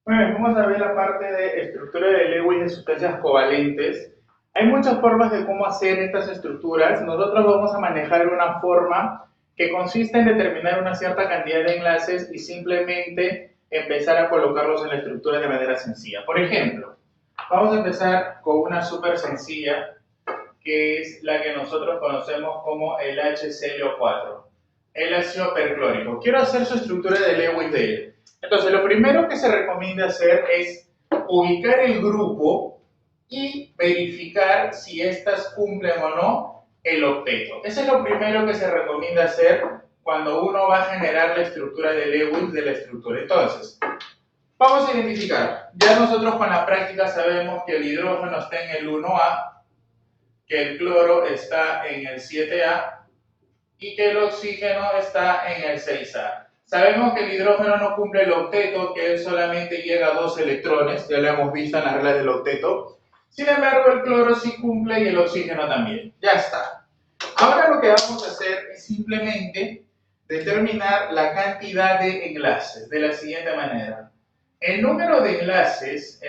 Bueno, vamos a ver la parte de estructura de Lewis de sustancias covalentes. Hay muchas formas de cómo hacer estas estructuras. Nosotros vamos a manejar una forma que consiste en determinar una cierta cantidad de enlaces y simplemente empezar a colocarlos en la estructura de manera sencilla. Por ejemplo, vamos a empezar con una súper sencilla, que es la que nosotros conocemos como el HClO4, el ácido perclórico. Quiero hacer su estructura de Lewis de él. Entonces, lo primero que se recomienda hacer es ubicar el grupo y verificar si éstas cumplen o no el octeto. Eso es lo primero que se recomienda hacer cuando uno va a generar la estructura de Lewis de la estructura. Entonces, vamos a identificar. Ya nosotros con la práctica sabemos que el hidrógeno está en el 1A, que el cloro está en el 7A y que el oxígeno está en el 6A. Sabemos que el hidrógeno no cumple el octeto, que él solamente llega a 2 electrones, ya lo hemos visto en las reglas del octeto. Sin embargo, el cloro sí cumple y el oxígeno también. Ya está. Ahora lo que vamos a hacer es simplemente determinar la cantidad de enlaces de la siguiente manera. El número de enlaces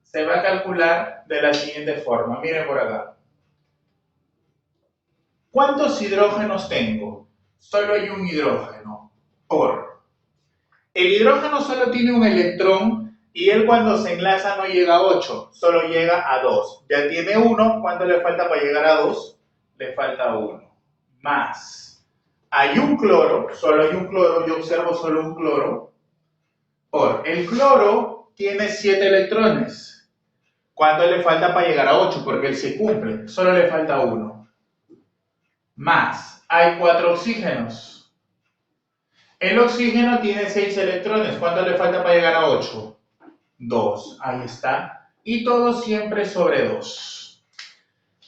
se va a calcular de la siguiente forma. Miren por acá. ¿Cuántos hidrógenos tengo? Solo hay un hidrógeno. El hidrógeno solo tiene un electrón y él cuando se enlaza no llega a 8, solo llega a 2. Ya tiene 1, ¿cuánto le falta para llegar a 2? Le falta 1. Más. Hay un cloro, solo hay un cloro, yo observo solo un cloro. El cloro tiene 7 electrones. ¿Cuánto le falta para llegar a 8? Porque él se cumple, solo le falta 1. Más, hay 4 oxígenos. El oxígeno tiene 6 electrones. ¿Cuánto le falta para llegar a 8? 2. Ahí está. Y todo siempre sobre 2.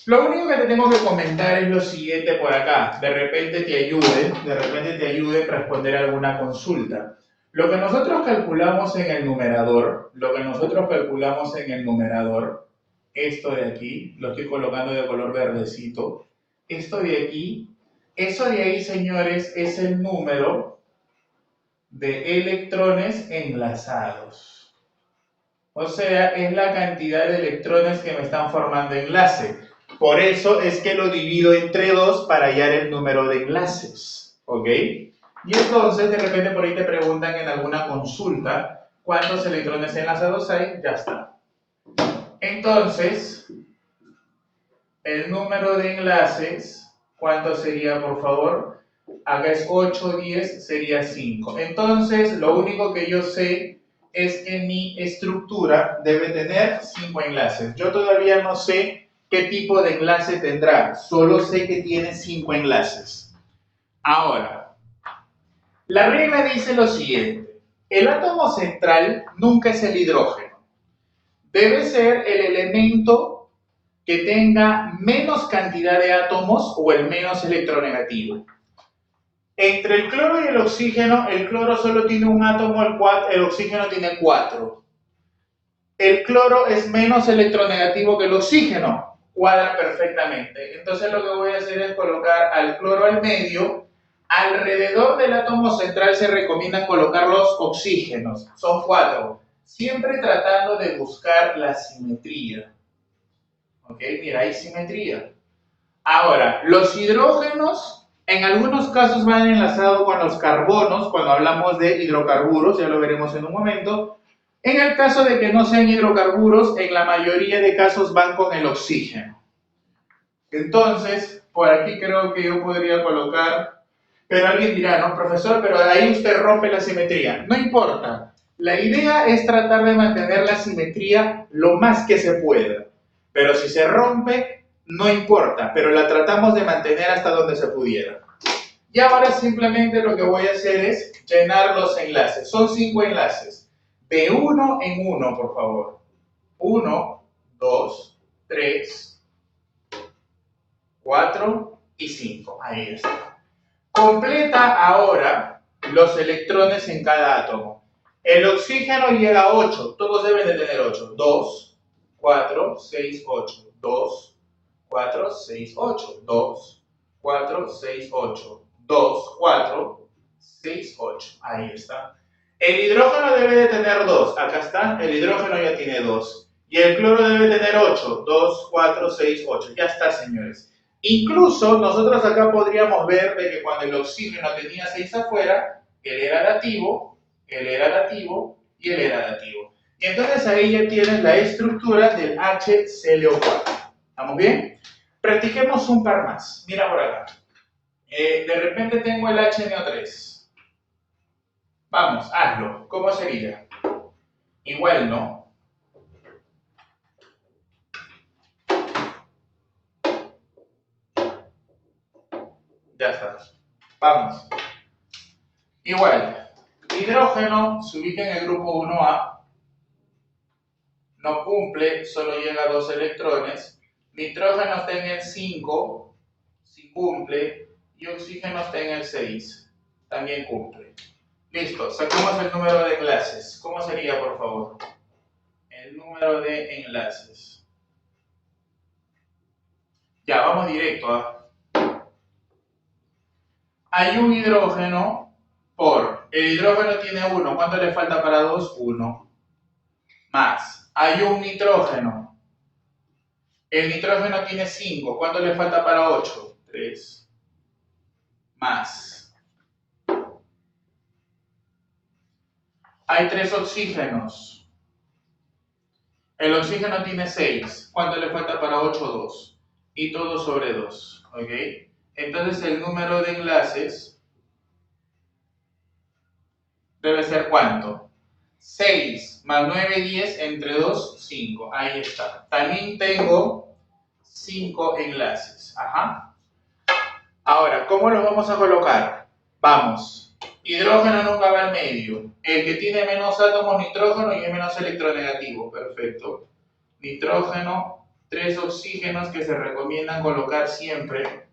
Lo único que te tengo que comentar es lo siguiente por acá. De repente te ayude a responder alguna consulta. Lo que nosotros calculamos en el numerador, esto de aquí, lo estoy colocando de color verdecito, esto de aquí, eso de ahí, señores, es el número de electrones enlazados. O sea, es la cantidad de electrones que me están formando enlace. Por eso es que lo divido entre 2 para hallar el número de enlaces. ¿Ok? Y entonces, de repente por ahí te preguntan en alguna consulta cuántos electrones enlazados hay. Ya está. Entonces, el número de enlaces, ¿cuánto sería, por favor? Acá es 8, 10, sería 5. Entonces, lo único que yo sé es que mi estructura debe tener 5 enlaces. Yo todavía no sé qué tipo de enlace tendrá, solo sé que tiene 5 enlaces. Ahora, la regla dice lo siguiente: el átomo central nunca es el hidrógeno. Debe ser el elemento que tenga menos cantidad de átomos o el menos electronegativo. Entre el cloro y el cloro solo tiene un átomo, el oxígeno tiene 4. El cloro es menos electronegativo que el oxígeno, cuadra perfectamente. Entonces lo que voy a hacer es colocar al cloro al medio. Alrededor del átomo central se recomiendan colocar los oxígenos, son 4, siempre tratando de buscar la simetría. ¿Ok? Mira, hay simetría. Ahora, los hidrógenos en algunos casos van enlazados con los carbonos cuando hablamos de hidrocarburos, ya lo veremos en un momento. En el caso de que no sean hidrocarburos, en la mayoría de casos van con el oxígeno. Entonces, por aquí creo que yo podría colocar, pero alguien dirá, no, profesor, pero ahí usted rompe la simetría. No importa. La idea es tratar de mantener la simetría lo más que se pueda. Pero si se rompe, no importa, pero la tratamos de mantener hasta donde se pudiera. Y ahora simplemente lo que voy a hacer es llenar los enlaces. Son 5 enlaces. De uno en uno, por favor. 1, 2, 3, 4 y 5. Ahí está. Completa ahora los electrones en cada átomo. El oxígeno llega a 8. Todos deben de tener 8. 2, 4, 6, 8. 2, 4, 6, 8. 2, 4, 6, 8. 2, 4, 6, 8. Ahí está. El hidrógeno debe de tener 2. Acá está, el hidrógeno ya tiene 2. Y el cloro debe tener 8. 2, 4, 6, 8. Ya está, señores. Incluso nosotros acá podríamos ver de que cuando el oxígeno tenía 6 afuera, él era dativo, él era dativo y él era dativo. Y entonces ahí ya tienes la estructura del HClO4. ¿Estamos bien? Practiquemos un par más. Mira por acá. De repente tengo el HNO3. Vamos, hazlo. ¿Cómo sería? Igual, ¿no? Ya está. Vamos. Igual. Hidrógeno se ubica en el grupo 1A. No cumple, solo llega a 2 electrones. Nitrógeno está en el 5, sí cumple. Y oxígeno está en el 6, también cumple. Listo, sacamos el número de enlaces. ¿Cómo sería, por favor? El número de enlaces. Ya, vamos directo a... Hay un hidrógeno por... El hidrógeno tiene 1. ¿Cuánto le falta para 2? 1. Más. Hay un nitrógeno. El nitrógeno tiene 5. ¿Cuánto le falta para 8? 3. Más. Hay 3 oxígenos. El oxígeno tiene 6. ¿Cuánto le falta para 8? 2. Y todo sobre 2. ¿Ok? Entonces el número de enlaces debe ser ¿cuánto? 6 más 9, 10, entre 2, 5. Ahí está. También tengo 5 enlaces. Ajá. Ahora, ¿cómo los vamos a colocar? Vamos. Hidrógeno nunca va al medio. El que tiene menos átomos, nitrógeno, y es menos electronegativo. Perfecto. Nitrógeno, 3 oxígenos que se recomiendan colocar siempre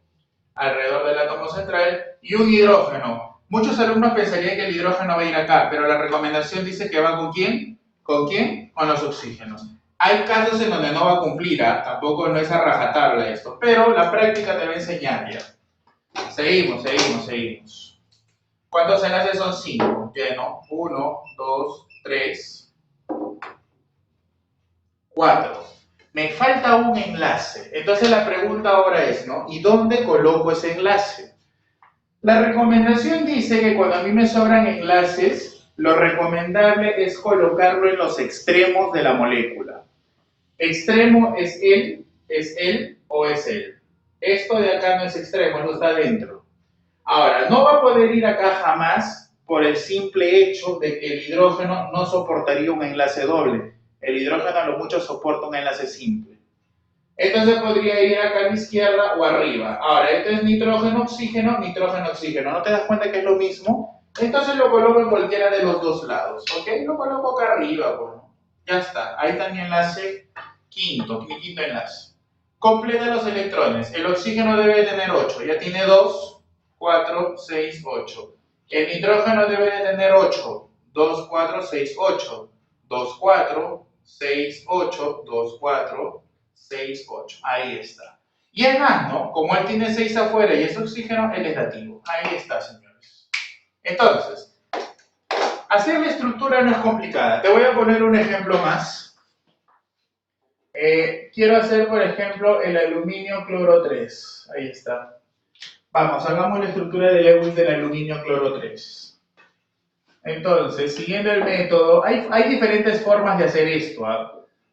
alrededor del átomo central, y un hidrógeno. Muchos alumnos pensarían que el hidrógeno va a ir acá, pero la recomendación dice que va ¿con quién? ¿Con quién? Con los oxígenos. Hay casos en donde no va a cumplir, tampoco no es a rajatabla esto, pero la práctica te va a enseñar ya. Seguimos. ¿Cuántos enlaces son? 5. Lleno. 1, 2, 3, 4. Me falta un enlace. Entonces la pregunta ahora es, ¿no? ¿Y dónde coloco ese enlace? La recomendación dice que cuando a mí me sobran enlaces, lo recomendable es colocarlo en los extremos de la molécula. Extremo es él o es él. Esto de acá no es extremo, esto está dentro. Ahora, no va a poder ir acá jamás por el simple hecho de que el hidrógeno no soportaría un enlace doble. El hidrógeno a lo mucho soporta un enlace simple. Entonces podría ir acá a la izquierda o arriba. Ahora, esto es nitrógeno, oxígeno, nitrógeno, oxígeno. ¿No te das cuenta que es lo mismo? Entonces lo coloco en cualquiera de los dos lados. ¿Ok? Lo coloco acá arriba. Bueno, ya está. Ahí está mi enlace quinto, mi quinto enlace. Completa los electrones. El oxígeno debe tener 8. Ya tiene 2, 4, 6, 8. El nitrógeno debe de tener 8. 2, 4, 6, 8. 2, 4, 6, 8. 2, 4, 6, 8. Ahí está. Y es más, ¿no? Como él tiene 6 afuera y es oxígeno, él es dativo. Ahí está, señores. Entonces, hacer la estructura no es complicada. Te voy a poner un ejemplo más. Quiero hacer, por ejemplo, el aluminio cloro 3. Ahí está. Vamos, hagamos la estructura de Lewis del aluminio cloro 3. Entonces, siguiendo el método, hay diferentes formas de hacer esto.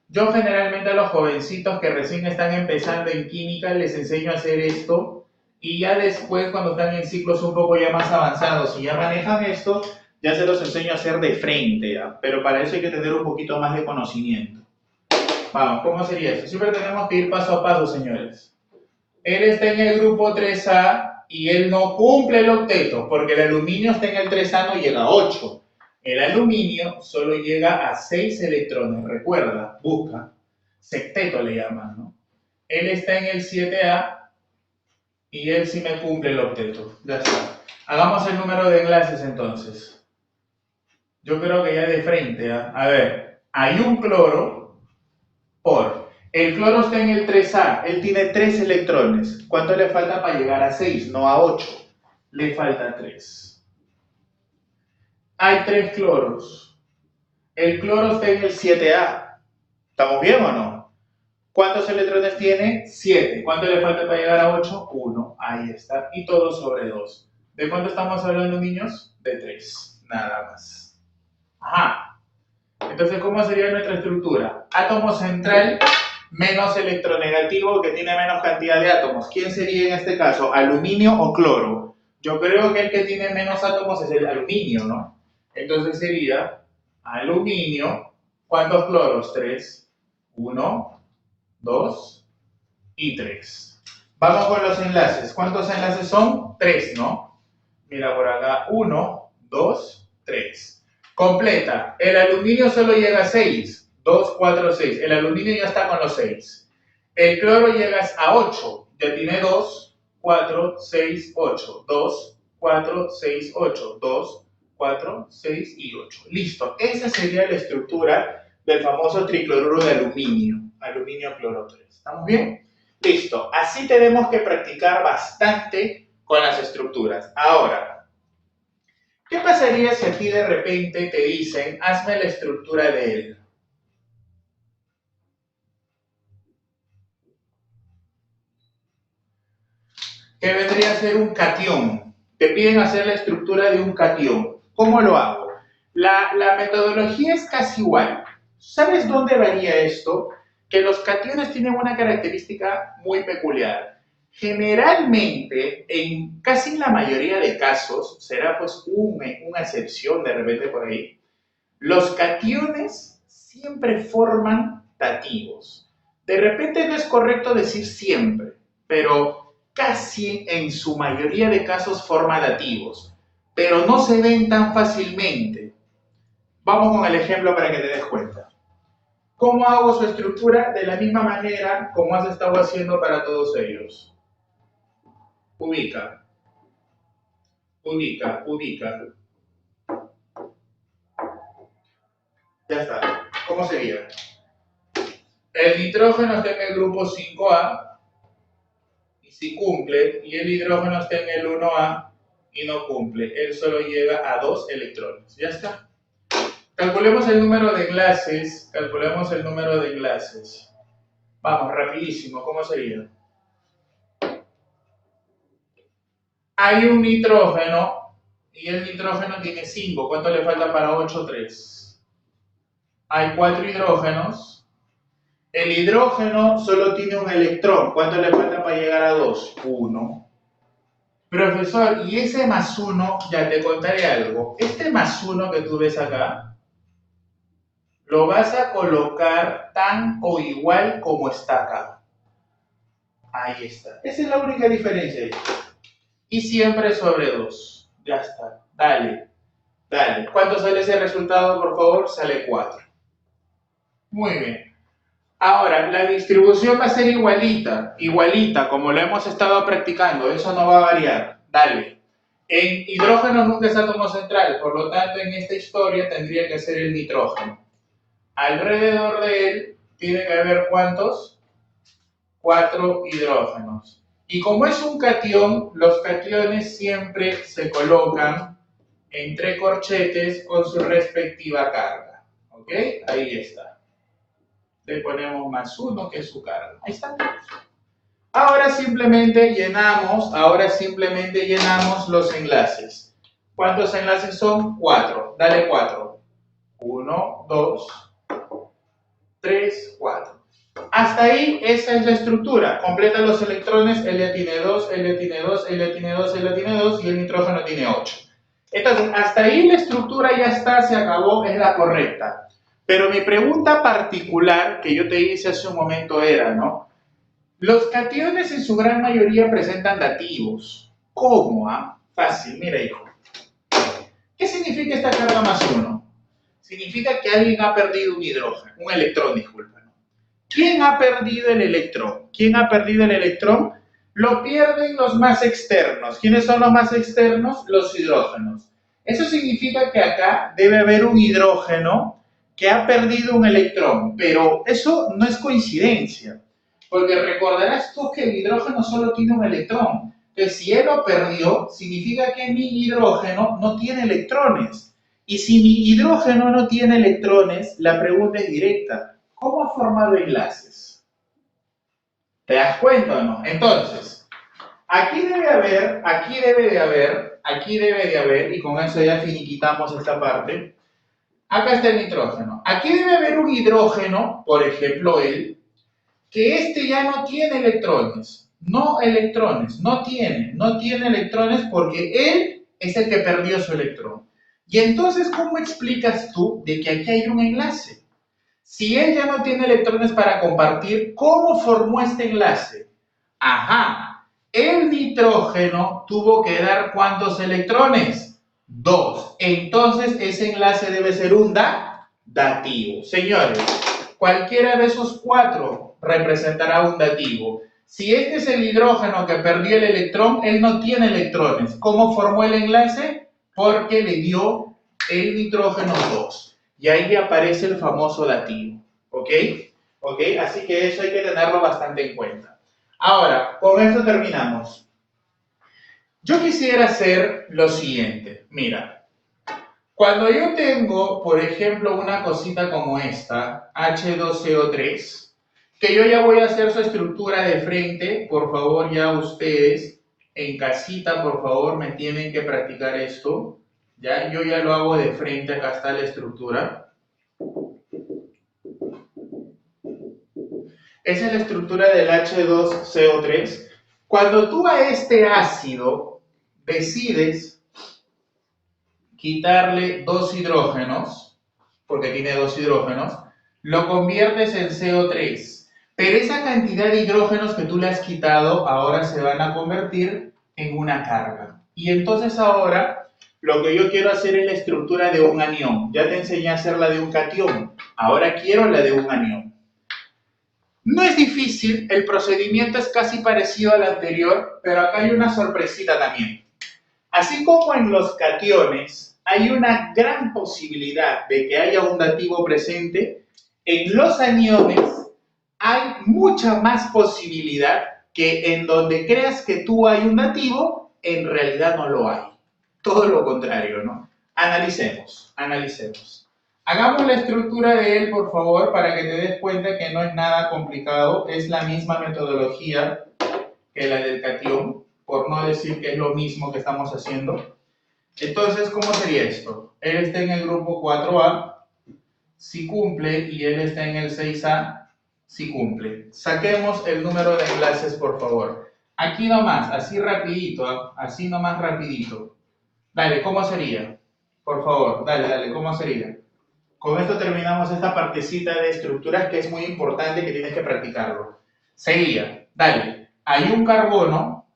Yo generalmente a los jovencitos que recién están empezando en química les enseño a hacer esto, y ya después cuando están en ciclos un poco ya más avanzados y ya manejan esto, ya se los enseño a hacer de frente, pero para eso hay que tener un poquito más de conocimiento. Vamos, ¿cómo sería eso? Siempre tenemos que ir paso a paso, señores. Él está en el grupo 3A y él no cumple el octeto, porque el aluminio está en el 3A, no llega a 8. El aluminio solo llega a 6 electrones, recuerda, busca. Septeto le llaman, ¿no? Él está en el 7A y él sí me cumple el octeto. Ya está. Hagamos el número de enlaces entonces. Yo creo que ya de frente, A ver, hay un cloro por... El cloro está en el 3A, él tiene 3 electrones. ¿Cuánto le falta para llegar a 6? No a 8. Le falta 3. Hay 3 cloros. El cloro está en el 7A. ¿Estamos bien o no? ¿Cuántos electrones tiene? 7. ¿Cuánto le falta para llegar a 8? 1. Ahí está. Y todo sobre 2. ¿De cuánto estamos hablando, niños? De 3. Nada más. Ajá. Entonces, ¿cómo sería nuestra estructura? Átomo central menos electronegativo que tiene menos cantidad de átomos. ¿Quién sería en este caso? ¿Aluminio o cloro? Yo creo que el que tiene menos átomos es el aluminio, ¿no? Entonces sería aluminio. ¿Cuántos cloros? 3. 1, 2 y 3. Vamos con los enlaces. ¿Cuántos enlaces son? 3, ¿no? Mira por acá. 1, 2, 3. Completa. El aluminio solo llega a 6. 2, 4, 6. El aluminio ya está con los 6. El cloro llegas a 8. Ya tiene 2, 4, 6, 8. 2, 4, 6, 8. 2, 4, 6 y 8. Listo. Esa sería la estructura del famoso tricloruro de aluminio. Aluminio cloro 3. ¿Estamos bien? Listo. Así tenemos que practicar bastante con las estructuras. Ahora, ¿qué pasaría si a ti de repente te dicen, hazme la estructura de él? ¿Qué vendría a ser un catión? Te piden hacer la estructura de un catión. ¿Cómo lo hago? La metodología es casi igual. ¿Sabes dónde varía esto? Que los cationes tienen una característica muy peculiar. Generalmente, en casi la mayoría de casos, será pues una excepción de repente por ahí, los cationes siempre forman dativos. De repente no es correcto decir siempre, pero casi en su mayoría de casos forma dativos, pero no se ven tan fácilmente. Vamos con el ejemplo para que te des cuenta. ¿Cómo hago su estructura? De la misma manera como has estado haciendo para todos ellos. Ubica, ubica, ubica. Ya está. ¿Cómo sería? El nitrógeno está en el grupo 5A y si cumple, y el hidrógeno está en el 1A y no cumple. Él solo llega a 2 electrones. Ya está. Calculemos el número de enlaces. Calculemos el número de enlaces. Vamos, rapidísimo. ¿Cómo sería? Hay un nitrógeno y el nitrógeno tiene 5. ¿Cuánto le falta para 8? 3. Hay 4 hidrógenos. El hidrógeno solo tiene un electrón. ¿Cuánto le falta para llegar a 2? 1. Profesor, y ese más 1, ya te contaré algo. Este más 1 que tú ves acá, lo vas a colocar tan o igual como está acá. Ahí está. Esa es la única diferencia. Y siempre sobre 2. Ya está. Dale. Dale. ¿Cuánto sale ese resultado, por favor? Sale 4. Muy bien. Ahora, la distribución va a ser igualita, como lo hemos estado practicando. Eso no va a variar. Dale. En hidrógeno nunca es átomo central, por lo tanto, en esta historia tendría que ser el nitrógeno. Alrededor de él tiene que haber ¿cuántos? 4 hidrógenos. Y como es un catión, los cationes siempre se colocan entre corchetes con su respectiva carga. ¿Ok? Ahí está. Le ponemos más 1 que es su carga. Ahí está. Ahora simplemente llenamos los enlaces. ¿Cuántos enlaces son? 4. Dale 4. 1, 2, 3, 4. Hasta ahí esa es la estructura. Completa los electrones, él ya tiene 2, él ya tiene 2, él ya tiene 2, él ya tiene 2 y el nitrógeno tiene 8. Entonces, hasta ahí la estructura ya está, se acabó, es la correcta. Pero mi pregunta particular que yo te hice hace un momento era, ¿no? Los cationes en su gran mayoría presentan dativos. ¿Cómo? Fácil, mira hijo. ¿Qué significa esta carga más 1? Significa que alguien ha perdido un hidrógeno, un electrón, disculpa. ¿Quién ha perdido el electrón? ¿Quién ha perdido el electrón? Lo pierden los más externos. ¿Quiénes son los más externos? Los hidrógenos. Eso significa que acá debe haber un hidrógeno que ha perdido un electrón, pero eso no es coincidencia, porque recordarás tú que el hidrógeno solo tiene un electrón. Entonces, si él lo perdió, significa que mi hidrógeno no tiene electrones. Y si mi hidrógeno no tiene electrones, la pregunta es directa. ¿Cómo ha formado enlaces? ¿Te das cuenta o no? Entonces, aquí debe haber, aquí debe de haber, aquí debe de haber, y con eso ya finiquitamos esta parte. Acá está el nitrógeno. Aquí debe haber un hidrógeno, por ejemplo él, que este ya no tiene electrones. No electrones, no tiene electrones porque él es el que perdió su electrón. Y entonces, ¿cómo explicas tú de que aquí hay un enlace? Si él ya no tiene electrones para compartir, ¿cómo formó este enlace? Ajá, el nitrógeno tuvo que dar ¿cuántos electrones? 2. Entonces, ese enlace debe ser un dativo. Señores, cualquiera de esos 4 representará un dativo. Si este es el hidrógeno que perdió el electrón, él no tiene electrones. ¿Cómo formó el enlace? Porque le dio el nitrógeno 2. Y ahí aparece el famoso dativo. ¿Ok? ¿Ok? Así que eso hay que tenerlo bastante en cuenta. Ahora, con esto terminamos. Yo quisiera hacer lo siguiente. Mira, cuando yo tengo, por ejemplo, una cosita como esta, H2CO3, que yo ya voy a hacer su estructura de frente, por favor, ya ustedes en casita, por favor, me tienen que practicar esto. Ya, yo ya lo hago de frente, acá está la estructura. Esa es la estructura del H2CO3. Cuando tú a este ácido decides quitarle 2 hidrógenos, porque tiene 2 hidrógenos, lo conviertes en CO3. Pero esa cantidad de hidrógenos que tú le has quitado ahora se van a convertir en una carga. Y entonces ahora lo que yo quiero hacer es la estructura de un anión. Ya te enseñé a hacer la de un catión. Ahora quiero la de un anión. No es difícil, el procedimiento es casi parecido al anterior, pero acá hay una sorpresita también. Así como en los cationes hay una gran posibilidad de que haya un dativo presente, en los aniones hay mucha más posibilidad que en donde creas que tú hay un dativo, en realidad no lo hay. Todo lo contrario, ¿no? Analicemos. Hagamos la estructura de él, por favor, para que te des cuenta que no es nada complicado. Es la misma metodología que la del catión, por no decir que es lo mismo que estamos haciendo. Entonces, ¿cómo sería esto? Él está en el grupo 4A, si cumple, y él está en el 6A, si cumple. Saquemos el número de enlaces, por favor. Aquí nomás, así rapidito, así nomás rapidito. Dale, ¿cómo sería? Por favor, dale, ¿cómo sería? Con esto terminamos esta partecita de estructuras que es muy importante que tienes que practicarlo. Sería, dale, hay un carbono,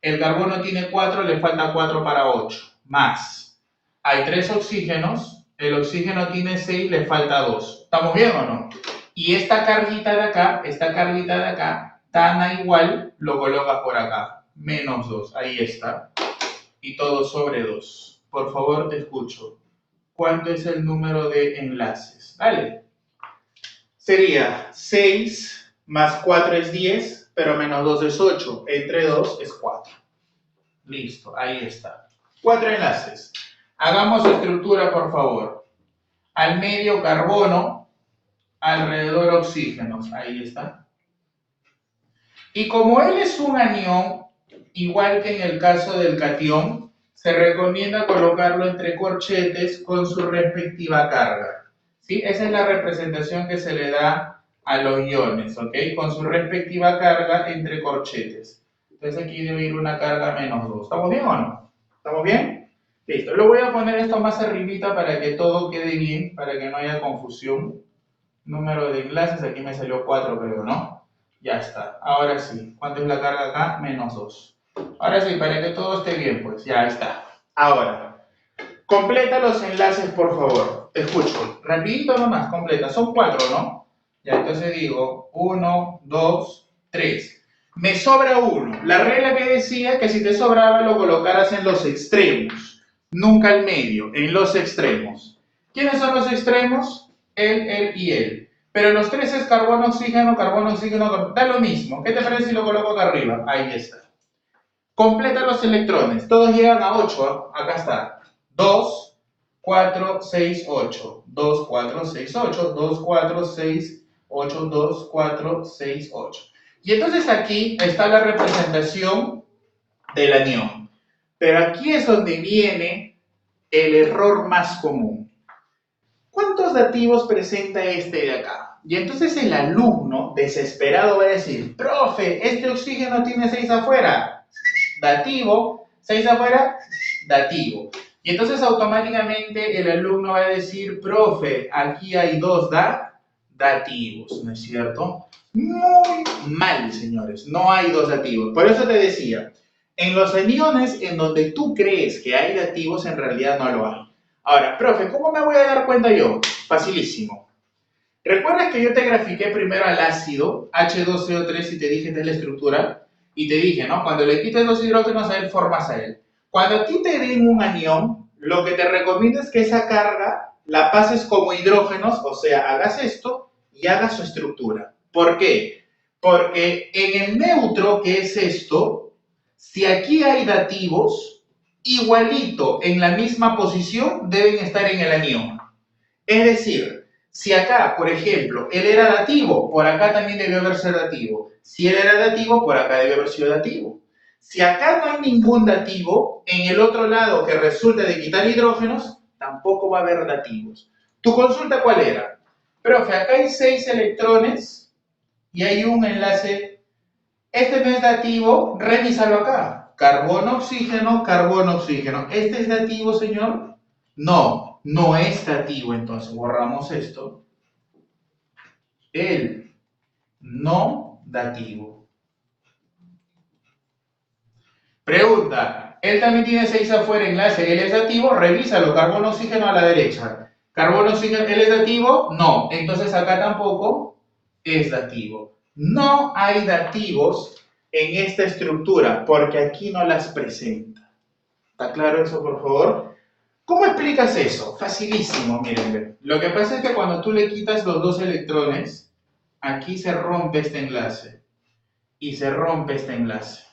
el carbono tiene 4, le falta 4 para 8, más. Hay 3 oxígenos, el oxígeno tiene 6, le falta 2. ¿Estamos bien o no? Y esta carguita de acá, tan a igual, lo colocas por acá, menos 2, ahí está. Y todo sobre 2. Por favor, te escucho. ¿Cuánto es el número de enlaces? Dale. Sería 6 más 4 es 10, pero menos 2 es 8. Entre 2 es 4. Listo, ahí está. 4 enlaces. Hagamos estructura, por favor. Al medio carbono, alrededor oxígenos. Ahí está. Y como él es un anión, igual que en el caso del catión, se recomienda colocarlo entre corchetes con su respectiva carga. ¿Sí? Esa es la representación que se le da a los iones, ¿ok? Con su respectiva carga entre corchetes. Entonces aquí debe ir una carga menos 2. ¿Estamos bien o no? ¿Estamos bien? Listo. Lo voy a poner esto más arribita para que todo quede bien, para que no haya confusión. Número de enlaces, aquí me salió 4, creo, ¿no? Ya está. Ahora sí. ¿Cuánto es la carga acá? Menos 2. Ahora sí, para que todo esté bien, pues ya está. Ahora, completa los enlaces, por favor. Te escucho. Rapidito nomás, completa. Son 4, ¿no? Ya, entonces digo 1, 2, 3. Me sobra 1. La regla que decía que si te sobraba lo colocaras en los extremos. Nunca al medio, en los extremos. ¿Quiénes son los extremos? Él y él. Pero los 3 es carbono, oxígeno, da lo mismo. ¿Qué te parece si lo coloco acá arriba? Ahí está. Completa los electrones. Todos llegan a 8. Acá está. 2, 4, 6, 8. 2, 4, 6, 8. 2, 4, 6, 8. 2, 4, 6, 8. Y entonces aquí está la representación del anión. Pero aquí es donde viene el error más común. ¿Cuántos dativos presenta este de acá? Y entonces el alumno desesperado va a decir, profe, este oxígeno tiene 6 afuera, dativo, 6 afuera, dativo. Y entonces automáticamente el alumno va a decir, profe, aquí hay 2 dativos, ¿no es cierto? Muy mal, señores, no hay 2 dativos. Por eso te decía, en los aniones en donde tú crees que hay dativos, en realidad no lo hay. Ahora, profe, ¿cómo me voy a dar cuenta yo? Facilísimo. ¿Recuerdas que yo te grafiqué primero al ácido H2CO3 y te dije esta es la estructura? Y te dije, ¿no? Cuando le quites los hidrógenos a él, formas a él. Cuando a ti te den un anión, lo que te recomiendo es que esa carga la pases como hidrógenos, o sea, hagas esto y hagas su estructura. ¿Por qué? Porque en el neutro, que es esto, si aquí hay dativos, igualito en la misma posición deben estar en el anión. Es decir, si acá, por ejemplo, él era dativo, por acá también debió haber sido dativo. Si él era dativo, por acá debió haber sido dativo. Si acá no hay ningún dativo, en el otro lado que resulta de quitar hidrógenos, tampoco va a haber dativos. ¿Tu consulta cuál era? Profe, acá hay 6 electrones y hay un enlace. Este no es dativo, revísalo acá. Carbono, oxígeno, carbono, oxígeno. ¿Este es dativo, señor? No, no es dativo, entonces borramos esto. El no dativo. Pregunta, él también tiene 6 afuera enlace, él es dativo, revísalo, carbono, oxígeno a la derecha. Carbono, oxígeno, él es dativo, no, entonces acá tampoco es dativo. No hay dativos en esta estructura porque aquí no las presenta. ¿Está claro eso, por favor? ¿Cómo explicas eso? Facilísimo, miren. Lo que pasa es que cuando tú le quitas los 2 electrones, aquí se rompe este enlace y se rompe este enlace.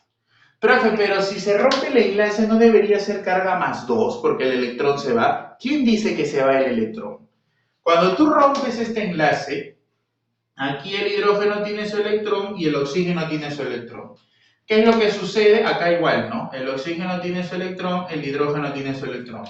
Profe, pero si se rompe el enlace no debería ser carga más 2 porque el electrón se va. ¿Quién dice que se va el electrón? Cuando tú rompes este enlace, aquí el hidrógeno tiene su electrón y el oxígeno tiene su electrón. ¿Qué es lo que sucede? Acá igual, ¿no? El oxígeno tiene su electrón, el hidrógeno tiene su electrón.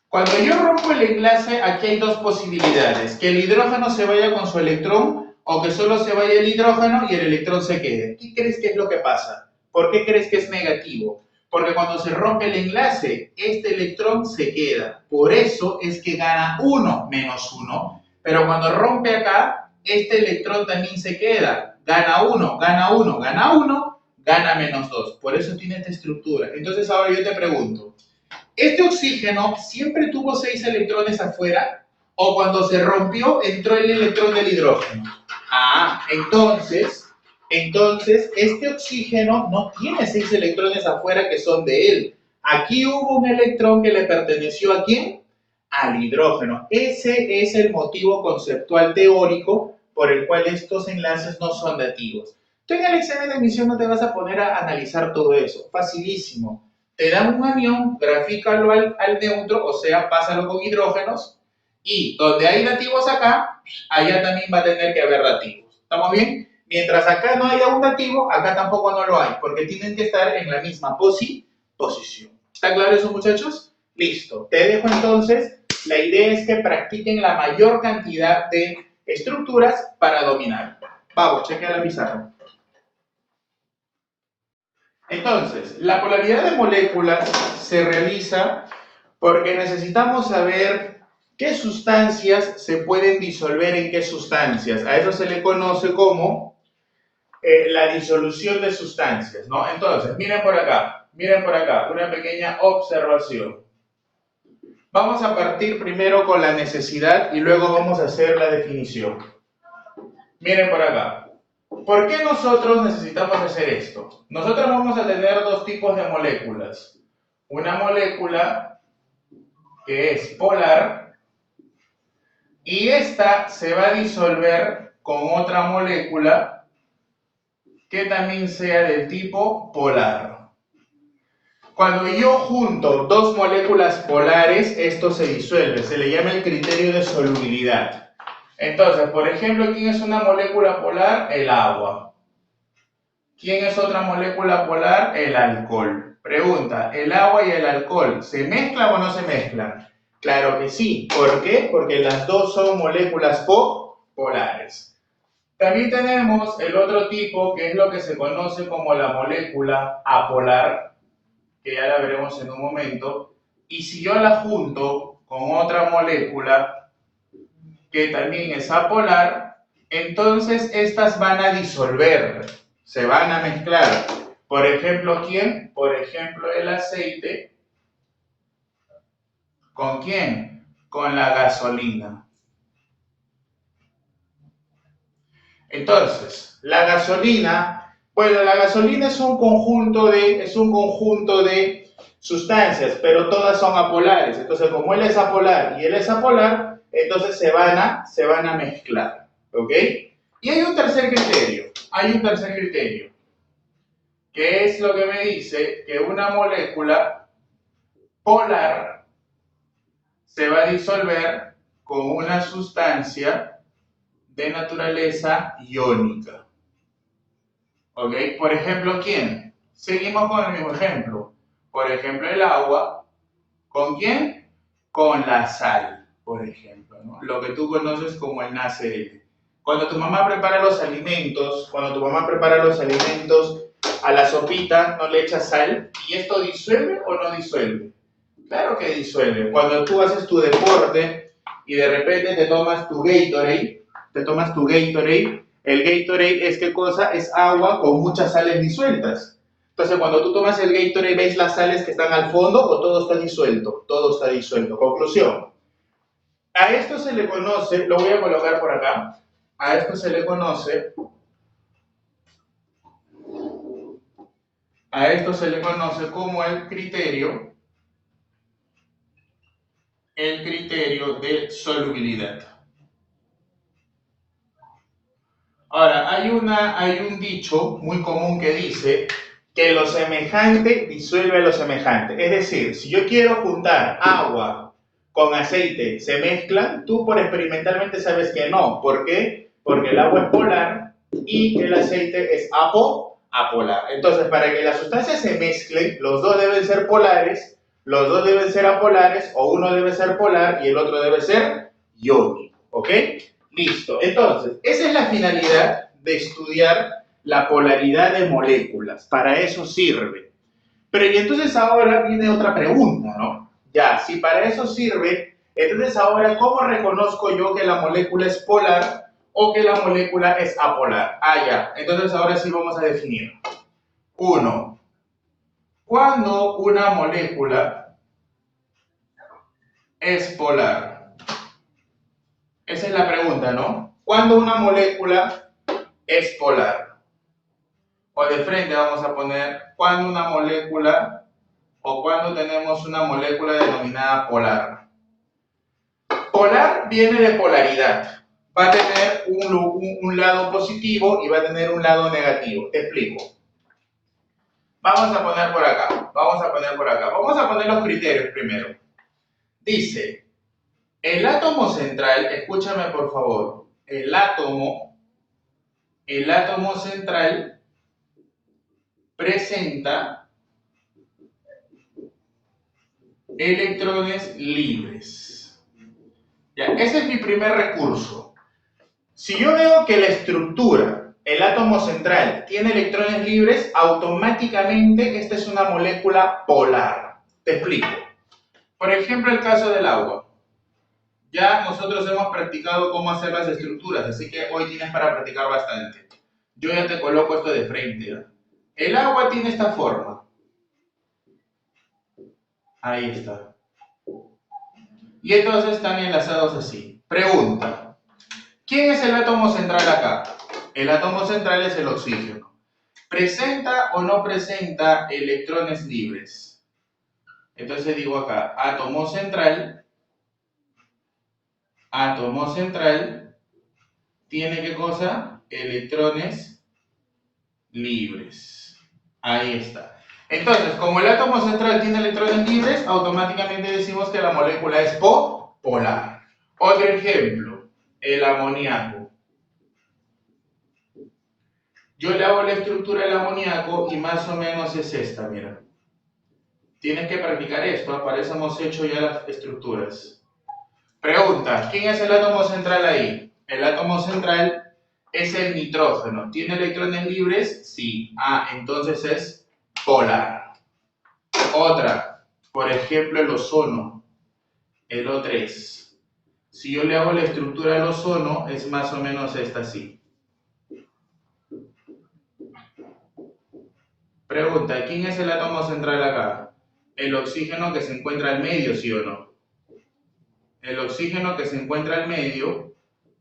Cuando yo rompo el enlace, aquí hay 2 posibilidades. Que el hidrógeno se vaya con su electrón o que solo se vaya el hidrógeno y el electrón se quede. ¿Qué crees que es lo que pasa? ¿Por qué crees que es negativo? Porque cuando se rompe el enlace, este electrón se queda. Por eso es que gana 1 menos 1. Pero cuando rompe acá, este electrón también se queda. Gana 1, gana 1, gana 1, gana menos 2. Por eso tiene esta estructura. Entonces ahora yo te pregunto, ¿este oxígeno siempre tuvo 6 electrones afuera o cuando se rompió entró el electrón del hidrógeno? Ah, entonces este oxígeno no tiene 6 electrones afuera que son de él. Aquí hubo un electrón que le perteneció ¿a quién? Al hidrógeno. Ese es el motivo conceptual teórico por el cual estos enlaces no son dativos. Tú en el examen de admisión no te vas a poner a analizar todo eso. Facilísimo. Te dan un anión, grafícalo al neutro, o sea, pásalo con hidrógenos, y donde hay dativos acá, allá también va a tener que haber dativos. ¿Estamos bien? Mientras acá no haya un dativo, acá tampoco no lo hay, porque tienen que estar en la misma posición. ¿Está claro eso, muchachos? Listo. Te dejo entonces. La idea es que practiquen la mayor cantidad de estructuras para dominar. Vamos, chequea la pizarra. Entonces, la polaridad de moléculas se realiza porque necesitamos saber qué sustancias se pueden disolver en qué sustancias. A eso se le conoce como la disolución de sustancias, ¿no? Entonces, miren por acá, una pequeña observación. Vamos a partir primero con la necesidad y luego vamos a hacer la definición. Miren por acá. ¿Por qué nosotros necesitamos hacer esto? Nosotros vamos a tener 2 tipos de moléculas. Una molécula que es polar y esta se va a disolver con otra molécula que también sea del tipo polar. Cuando yo junto dos moléculas polares, esto se disuelve, se le llama el criterio de solubilidad. Entonces, por ejemplo, ¿quién es una molécula polar? El agua. ¿Quién es otra molécula polar? El alcohol. Pregunta, ¿el agua y el alcohol se mezclan o no se mezclan? Claro que sí. ¿Por qué? Porque las dos son moléculas polares. También tenemos el otro tipo, que es lo que se conoce como la molécula apolar, que ya la veremos en un momento. Y si yo la junto con otra molécula que también es apolar, entonces estas van a disolver, se van a mezclar. Por ejemplo, ¿quién? Por ejemplo, el aceite. ¿Con quién? Con la gasolina. Entonces, la gasolina, bueno, la gasolina es un conjunto de sustancias, pero todas son apolares. Entonces, como él es apolar y él es apolar, entonces se van a mezclar, ¿ok? Y hay un tercer criterio, que es lo que me dice que una molécula polar se va a disolver con una sustancia de naturaleza iónica. ¿Ok? Por ejemplo, ¿quién? Seguimos con el mismo ejemplo. Por ejemplo, el agua. ¿Con quién? Con la sal, por ejemplo, ¿no? Lo que tú conoces como el NaCl. Cuando tu mamá prepara los alimentos, a la sopita, no le echas sal, ¿y esto disuelve o no disuelve? Claro que disuelve. Cuando tú haces tu deporte y de repente te tomas tu Gatorade, el Gatorade es ¿qué cosa? Es agua con muchas sales disueltas. Entonces, cuando tú tomas el Gatorade, ¿ves las sales que están al fondo o todo está disuelto? Todo está disuelto. Conclusión. A esto se le conoce, lo voy a colocar por acá, a esto se le conoce, como el criterio de solubilidad. Ahora, hay un dicho muy común que dice que lo semejante disuelve a lo semejante. Es decir, si yo quiero juntar agua con aceite, ¿se mezclan? Tú por experimentalmente sabes que no. ¿Por qué? Porque el agua es polar y el aceite es apolar. Entonces, para que las sustancias se mezclen, los dos deben ser polares, los dos deben ser apolares, o uno debe ser polar y el otro debe ser iónico. ¿Ok? Listo. Entonces, esa es la finalidad de estudiar la polaridad de moléculas. Para eso sirve. Pero y entonces ahora viene otra pregunta, ¿no? Ya, si para eso sirve, entonces ahora, ¿cómo reconozco yo que la molécula es polar o que la molécula es apolar? Ah, ya. Entonces ahora sí vamos a definir. Uno, ¿cuándo una molécula es polar? Esa es la pregunta, ¿no? ¿Cuándo una molécula es polar? O de frente vamos a poner cuando una molécula o cuando tenemos una molécula denominada polar. Polar viene de polaridad. Va a tener un lado positivo y va a tener un lado negativo. Te explico. Vamos a poner por acá. Vamos a poner los criterios primero. Dice, el átomo central, escúchame por favor, el átomo central presenta electrones libres. Ya, ese es mi primer recurso. Si yo veo que la estructura, el átomo central, tiene electrones libres, automáticamente esta es una molécula polar. Te explico. Por ejemplo, el caso del agua. Ya nosotros hemos practicado cómo hacer las estructuras, así que hoy tienes para practicar bastante. Yo ya te coloco esto de frente. ¿Ya? El agua tiene esta forma. Ahí está. Y entonces están enlazados así. Pregunta. ¿Quién es el átomo central acá? El átomo central es el oxígeno. ¿Presenta o no presenta electrones libres? Entonces digo acá, átomo central, ¿tiene qué cosa? Electrones libres. Ahí está. Entonces, como el átomo central tiene electrones libres, automáticamente decimos que la molécula es polar. Otro ejemplo, el amoníaco. Yo le hago la estructura del amoníaco y más o menos es esta, mira. Tienes que practicar esto, para eso hemos hecho ya las estructuras. Pregunta, ¿quién es el átomo central ahí? El átomo central es el nitrógeno. ¿Tiene electrones libres? Sí. Ah, entonces es polar. Otra, por ejemplo, el ozono, el O3. Si yo le hago la estructura al ozono, es más o menos esta así. Pregunta, ¿quién es el átomo central acá? El oxígeno que se encuentra al medio, ¿sí o no? El oxígeno que se encuentra al medio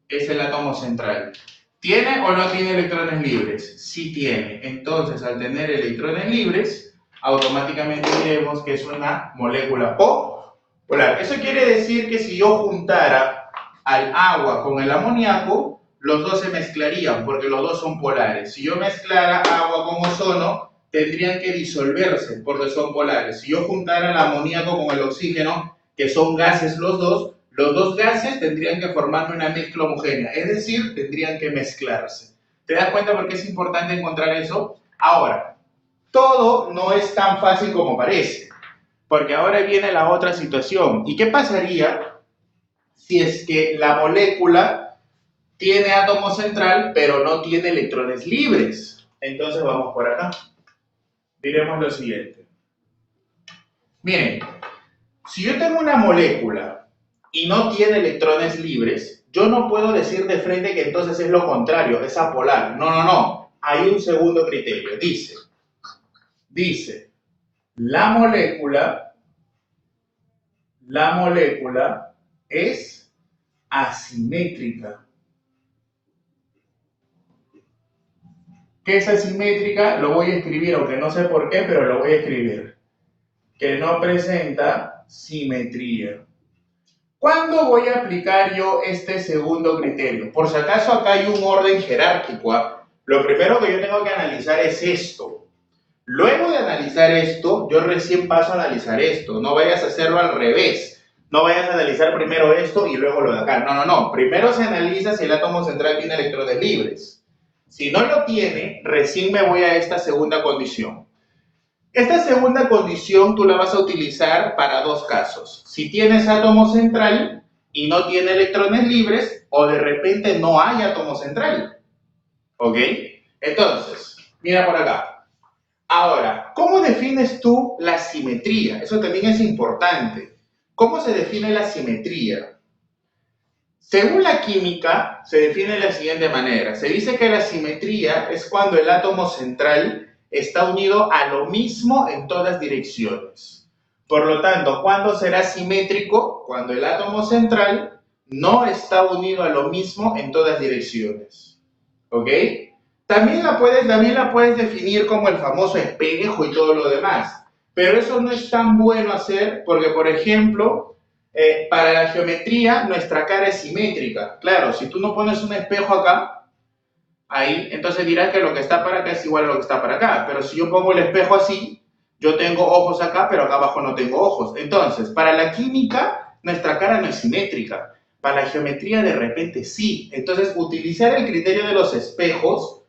es el átomo central. ¿Tiene o no tiene electrones libres? Sí tiene. Entonces, al tener electrones libres, automáticamente diremos que es una molécula polar. Eso quiere decir que si yo juntara al agua con el amoníaco, los dos se mezclarían porque los dos son polares. Si yo mezclara agua con ozono, tendrían que disolverse porque son polares. Si yo juntara el amoníaco con el oxígeno, que son gases los dos gases tendrían que formar una mezcla homogénea, es decir, tendrían que mezclarse. ¿Te das cuenta por qué es importante encontrar eso? Ahora, todo no es tan fácil como parece, porque ahora viene la otra situación. ¿Y qué pasaría si es que la molécula tiene átomo central, pero no tiene electrones libres? Entonces vamos por acá. Diremos lo siguiente. Miren, si yo tengo una molécula y no tiene electrones libres, yo no puedo decir de frente que entonces es lo contrario, es apolar. No. Hay un segundo criterio. Dice, la molécula es asimétrica. ¿Qué es asimétrica? Lo voy a escribir, aunque no sé por qué, pero lo voy a escribir. Que no presenta simetría. ¿Cuándo voy a aplicar yo este segundo criterio? Por si acaso acá hay un orden jerárquico. Lo primero que yo tengo que analizar es esto. Luego de analizar esto, yo recién paso a analizar esto. No vayas a hacerlo al revés. No vayas a analizar primero esto y luego lo de acá. No. Primero se analiza si el átomo central tiene electrones libres. Si no lo tiene, recién me voy a esta segunda condición. Esta segunda condición tú la vas a utilizar para dos casos. Si tienes átomo central y no tiene electrones libres, o de repente no hay átomo central. ¿Ok? Entonces, mira por acá. Ahora, ¿cómo defines tú la simetría? Eso también es importante. ¿Cómo se define la simetría? Según la química, se define de la siguiente manera. Se dice que la simetría es cuando el átomo central está unido a lo mismo en todas direcciones. Por lo tanto, ¿cuándo será simétrico? Cuando el átomo central no está unido a lo mismo en todas direcciones. ¿Ok? También la puedes definir como el famoso espejo y todo lo demás. Pero eso no es tan bueno hacer porque, por ejemplo, para la geometría, nuestra cara es simétrica. Claro, si tú no pones un espejo acá, ahí, entonces dirás que lo que está para acá es igual a lo que está para acá. Pero si yo pongo el espejo así, yo tengo ojos acá, pero acá abajo no tengo ojos. Entonces, para la química, nuestra cara no es simétrica. Para la geometría, de repente sí. Entonces, utilizar el criterio de los espejos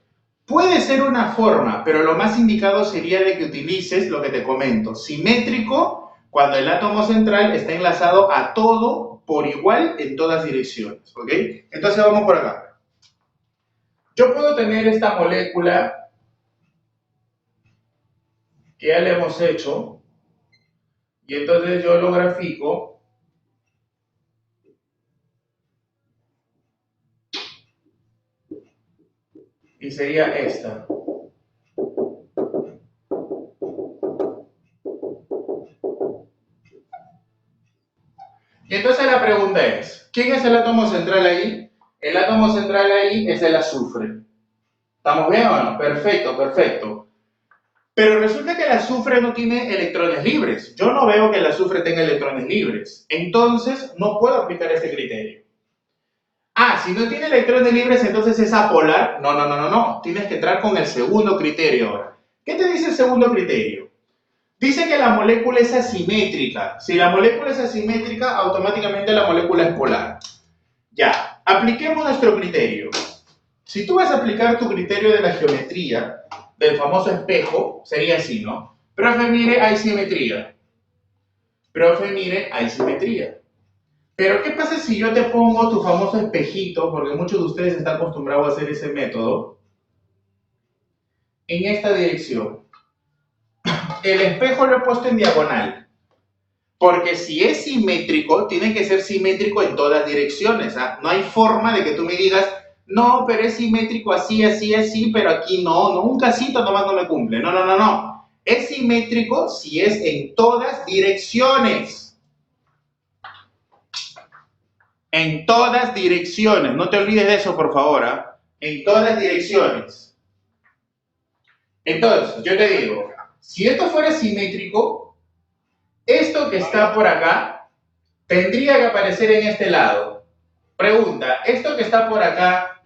puede ser una forma, pero lo más indicado sería de que utilices lo que te comento, simétrico, cuando el átomo central está enlazado a todo por igual en todas direcciones, ¿ok? Entonces vamos por acá. Yo puedo tener esta molécula que ya le hemos hecho, y entonces yo lo grafico, y sería esta. Y entonces la pregunta es, ¿quién es el átomo central ahí? El átomo central ahí es el azufre. ¿Estamos bien o no? Perfecto. Pero resulta que el azufre no tiene electrones libres. Yo no veo que el azufre tenga electrones libres. Entonces, no puedo aplicar este criterio. Ah, si no tiene electrones libres, entonces es apolar. No. Tienes que entrar con el segundo criterio ahora. ¿Qué te dice el segundo criterio? Dice que la molécula es asimétrica. Si la molécula es asimétrica, automáticamente la molécula es polar. Ya, apliquemos nuestro criterio. Si tú vas a aplicar tu criterio de la geometría, del famoso espejo, sería así, ¿no? Profe, mire, hay simetría. Profe, mire, hay simetría. Pero, ¿qué pasa si yo te pongo tu famoso espejito, porque muchos de ustedes están acostumbrados a hacer ese método, en esta dirección? El espejo lo he puesto en diagonal, porque si es simétrico, tiene que ser simétrico en todas direcciones, ¿ah? No hay forma de que tú me digas, no, pero es simétrico así, así, así, pero aquí no, no, un casito nomás no me cumple. No, no, no, no. Es simétrico si es en todas direcciones. En todas direcciones. No te olvides de eso, por favor, ¿ah? En todas direcciones. Entonces, yo te digo, si esto fuera simétrico, esto que está por acá tendría que aparecer en este lado. Pregunta, ¿esto que está por acá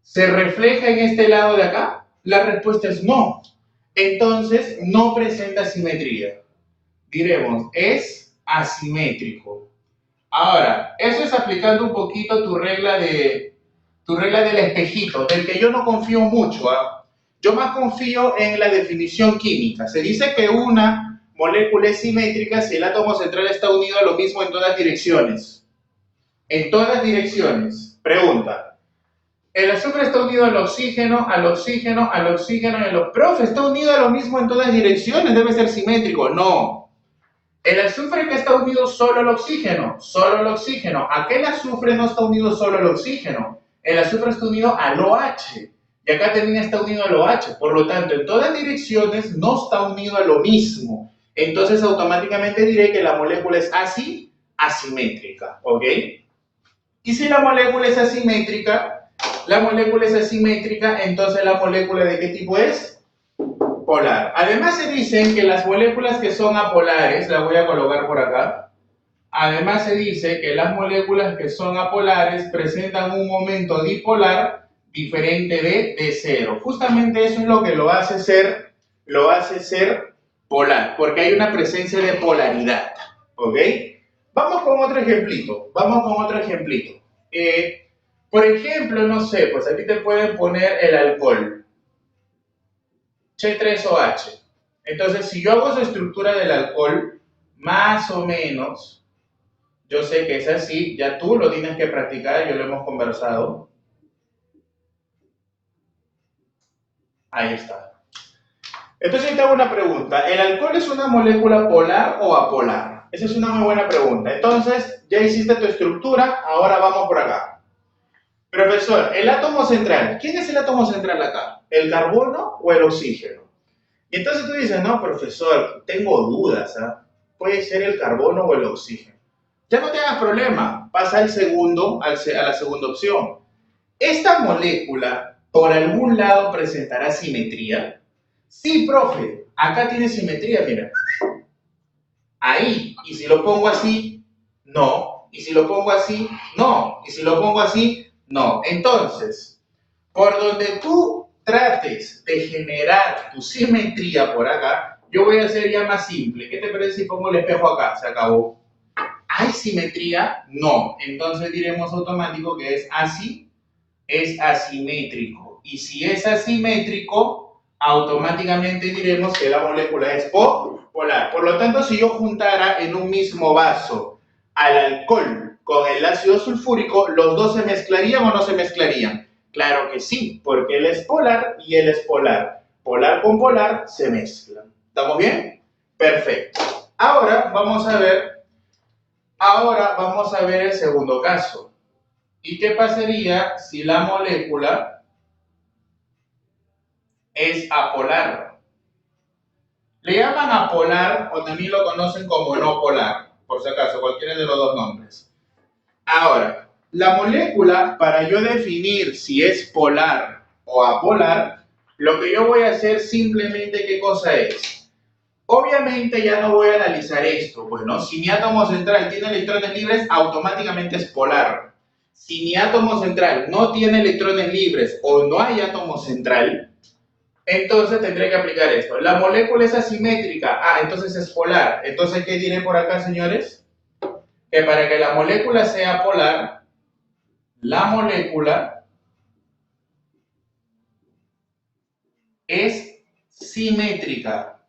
se refleja en este lado de acá? La respuesta es no. Entonces, no presenta simetría. Diremos, es asimétrico. Ahora, eso es aplicando un poquito tu regla del espejito, del que yo no confío mucho, ¿ah? Yo más confío en la definición química. Se dice que una molécula es simétrica si el átomo central está unido a lo mismo en todas direcciones. En todas direcciones. Pregunta. El azufre está unido al oxígeno, al oxígeno, al oxígeno, profe, está unido a lo mismo en todas direcciones, debe ser simétrico. No. El azufre que está unido solo al oxígeno, solo al oxígeno. Aquel azufre no está unido solo al oxígeno. El azufre está unido al OH. Y acá también está unido al OH. Por lo tanto, en todas direcciones no está unido a lo mismo. Entonces, automáticamente diré que la molécula es así, asimétrica. ¿Ok? Y si la molécula es asimétrica, entonces la molécula ¿de qué tipo es? Polar. Además se dicen que las moléculas que son apolares, la voy a colocar por acá, además se dice que las moléculas que son apolares presentan un momento dipolar diferente de cero. Justamente eso es lo que lo hace ser polar, porque hay una presencia de polaridad, ¿ok? Vamos con otro ejemplito, por ejemplo, no sé, pues aquí te pueden poner el alcohol, C3OH. Entonces, si yo hago su estructura del alcohol, más o menos, yo sé que es así, ya tú lo tienes que practicar, ya lo hemos conversado. Ahí está. Entonces, yo te hago una pregunta. ¿El alcohol es una molécula polar o apolar? Esa es una muy buena pregunta. Entonces, ya hiciste tu estructura, ahora vamos por acá. Profesor, el átomo central. ¿Quién es el átomo central acá? ¿El carbono o el oxígeno? Y entonces tú dices, no, profesor, tengo dudas, ¿ah? Puede ser el carbono o el oxígeno. Ya no te hagas problema, pasa al segundo, a la segunda opción. ¿Esta molécula por algún lado presentará simetría? Sí, profe, acá tiene simetría, mira. Ahí, y si lo pongo así, no. Y si lo pongo así, no. Y si lo pongo así, no. Entonces, por donde tú trates de generar tu simetría por acá, yo voy a hacer ya más simple. ¿Qué te parece si pongo el espejo acá? Se acabó. ¿Hay simetría? No. Entonces diremos automático que es así, es asimétrico. Y si es asimétrico, automáticamente diremos que la molécula es polar. Por lo tanto, si yo juntara en un mismo vaso al alcohol con el ácido sulfúrico, ¿los dos se mezclarían o no se mezclarían? Claro que sí, porque él es polar y él es polar. Polar con polar se mezclan. ¿Estamos bien? Perfecto. Ahora vamos a ver el segundo caso. ¿Y qué pasaría si la molécula es apolar? Le llaman apolar o también lo conocen como no polar, por si acaso, cualquiera de los dos nombres. Ahora, la molécula, para yo definir si es polar o apolar, lo que yo voy a hacer simplemente, ¿qué cosa es? Obviamente ya no voy a analizar esto, pues, ¿no? Si mi átomo central tiene electrones libres, automáticamente es polar. Si mi átomo central no tiene electrones libres o no hay átomo central, Entonces tendré que aplicar esto. La molécula es asimétrica. Ah, entonces es polar. Entonces, ¿qué diré por acá, señores? Que para que la molécula sea polar, la molécula es simétrica.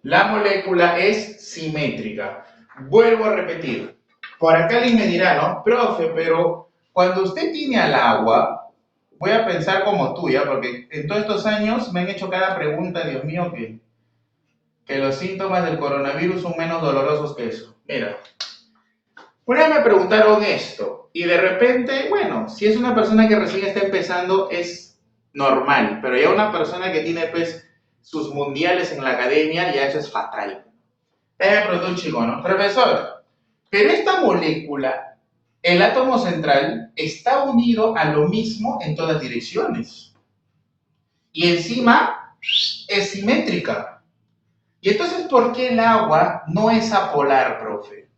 La molécula es simétrica. Vuelvo a repetir. Por acá alguien me dirá, ¿no? Profe, pero cuando usted tiene al agua, voy a pensar como tú, ¿ya? Porque en todos estos años me han hecho cada pregunta, Dios mío, que los síntomas del coronavirus son menos dolorosos que eso. Mira, una vez me preguntaron esto y de repente, bueno, si es una persona que recién está empezando es normal, pero ya una persona que tiene pues sus mundiales en la academia, ya eso es fatal. Me preguntó un chico, ¿no? Profesor, pero esta molécula, el átomo central, está unido a lo mismo en todas direcciones. Y encima es simétrica. Y entonces, ¿por qué el agua no es apolar, profe?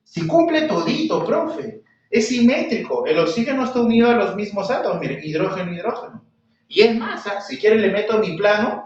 Si cumple todito, profe. Es simétrico. El oxígeno está unido a los mismos átomos. Mire, hidrógeno, hidrógeno. Y es más, si quiere le meto mi plano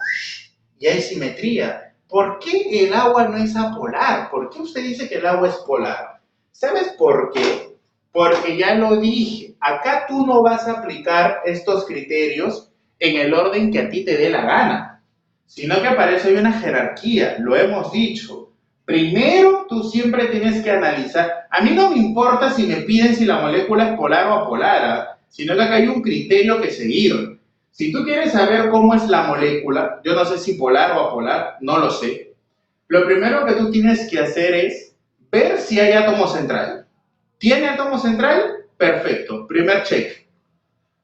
y hay simetría. ¿Por qué el agua no es apolar? ¿Por qué usted dice que el agua es polar? ¿Sabes por qué? Porque ya lo dije. Acá tú no vas a aplicar estos criterios en el orden que a ti te dé la gana, sino que para eso hay una jerarquía, lo hemos dicho. Primero, tú siempre tienes que analizar. A mí no me importa si me piden si la molécula es polar o apolar, sino que acá hay un criterio que seguir. Si tú quieres saber cómo es la molécula, yo no sé si polar o apolar, no lo sé. Lo primero que tú tienes que hacer es ver si hay átomo central. ¿Tiene átomo central? Perfecto, primer check.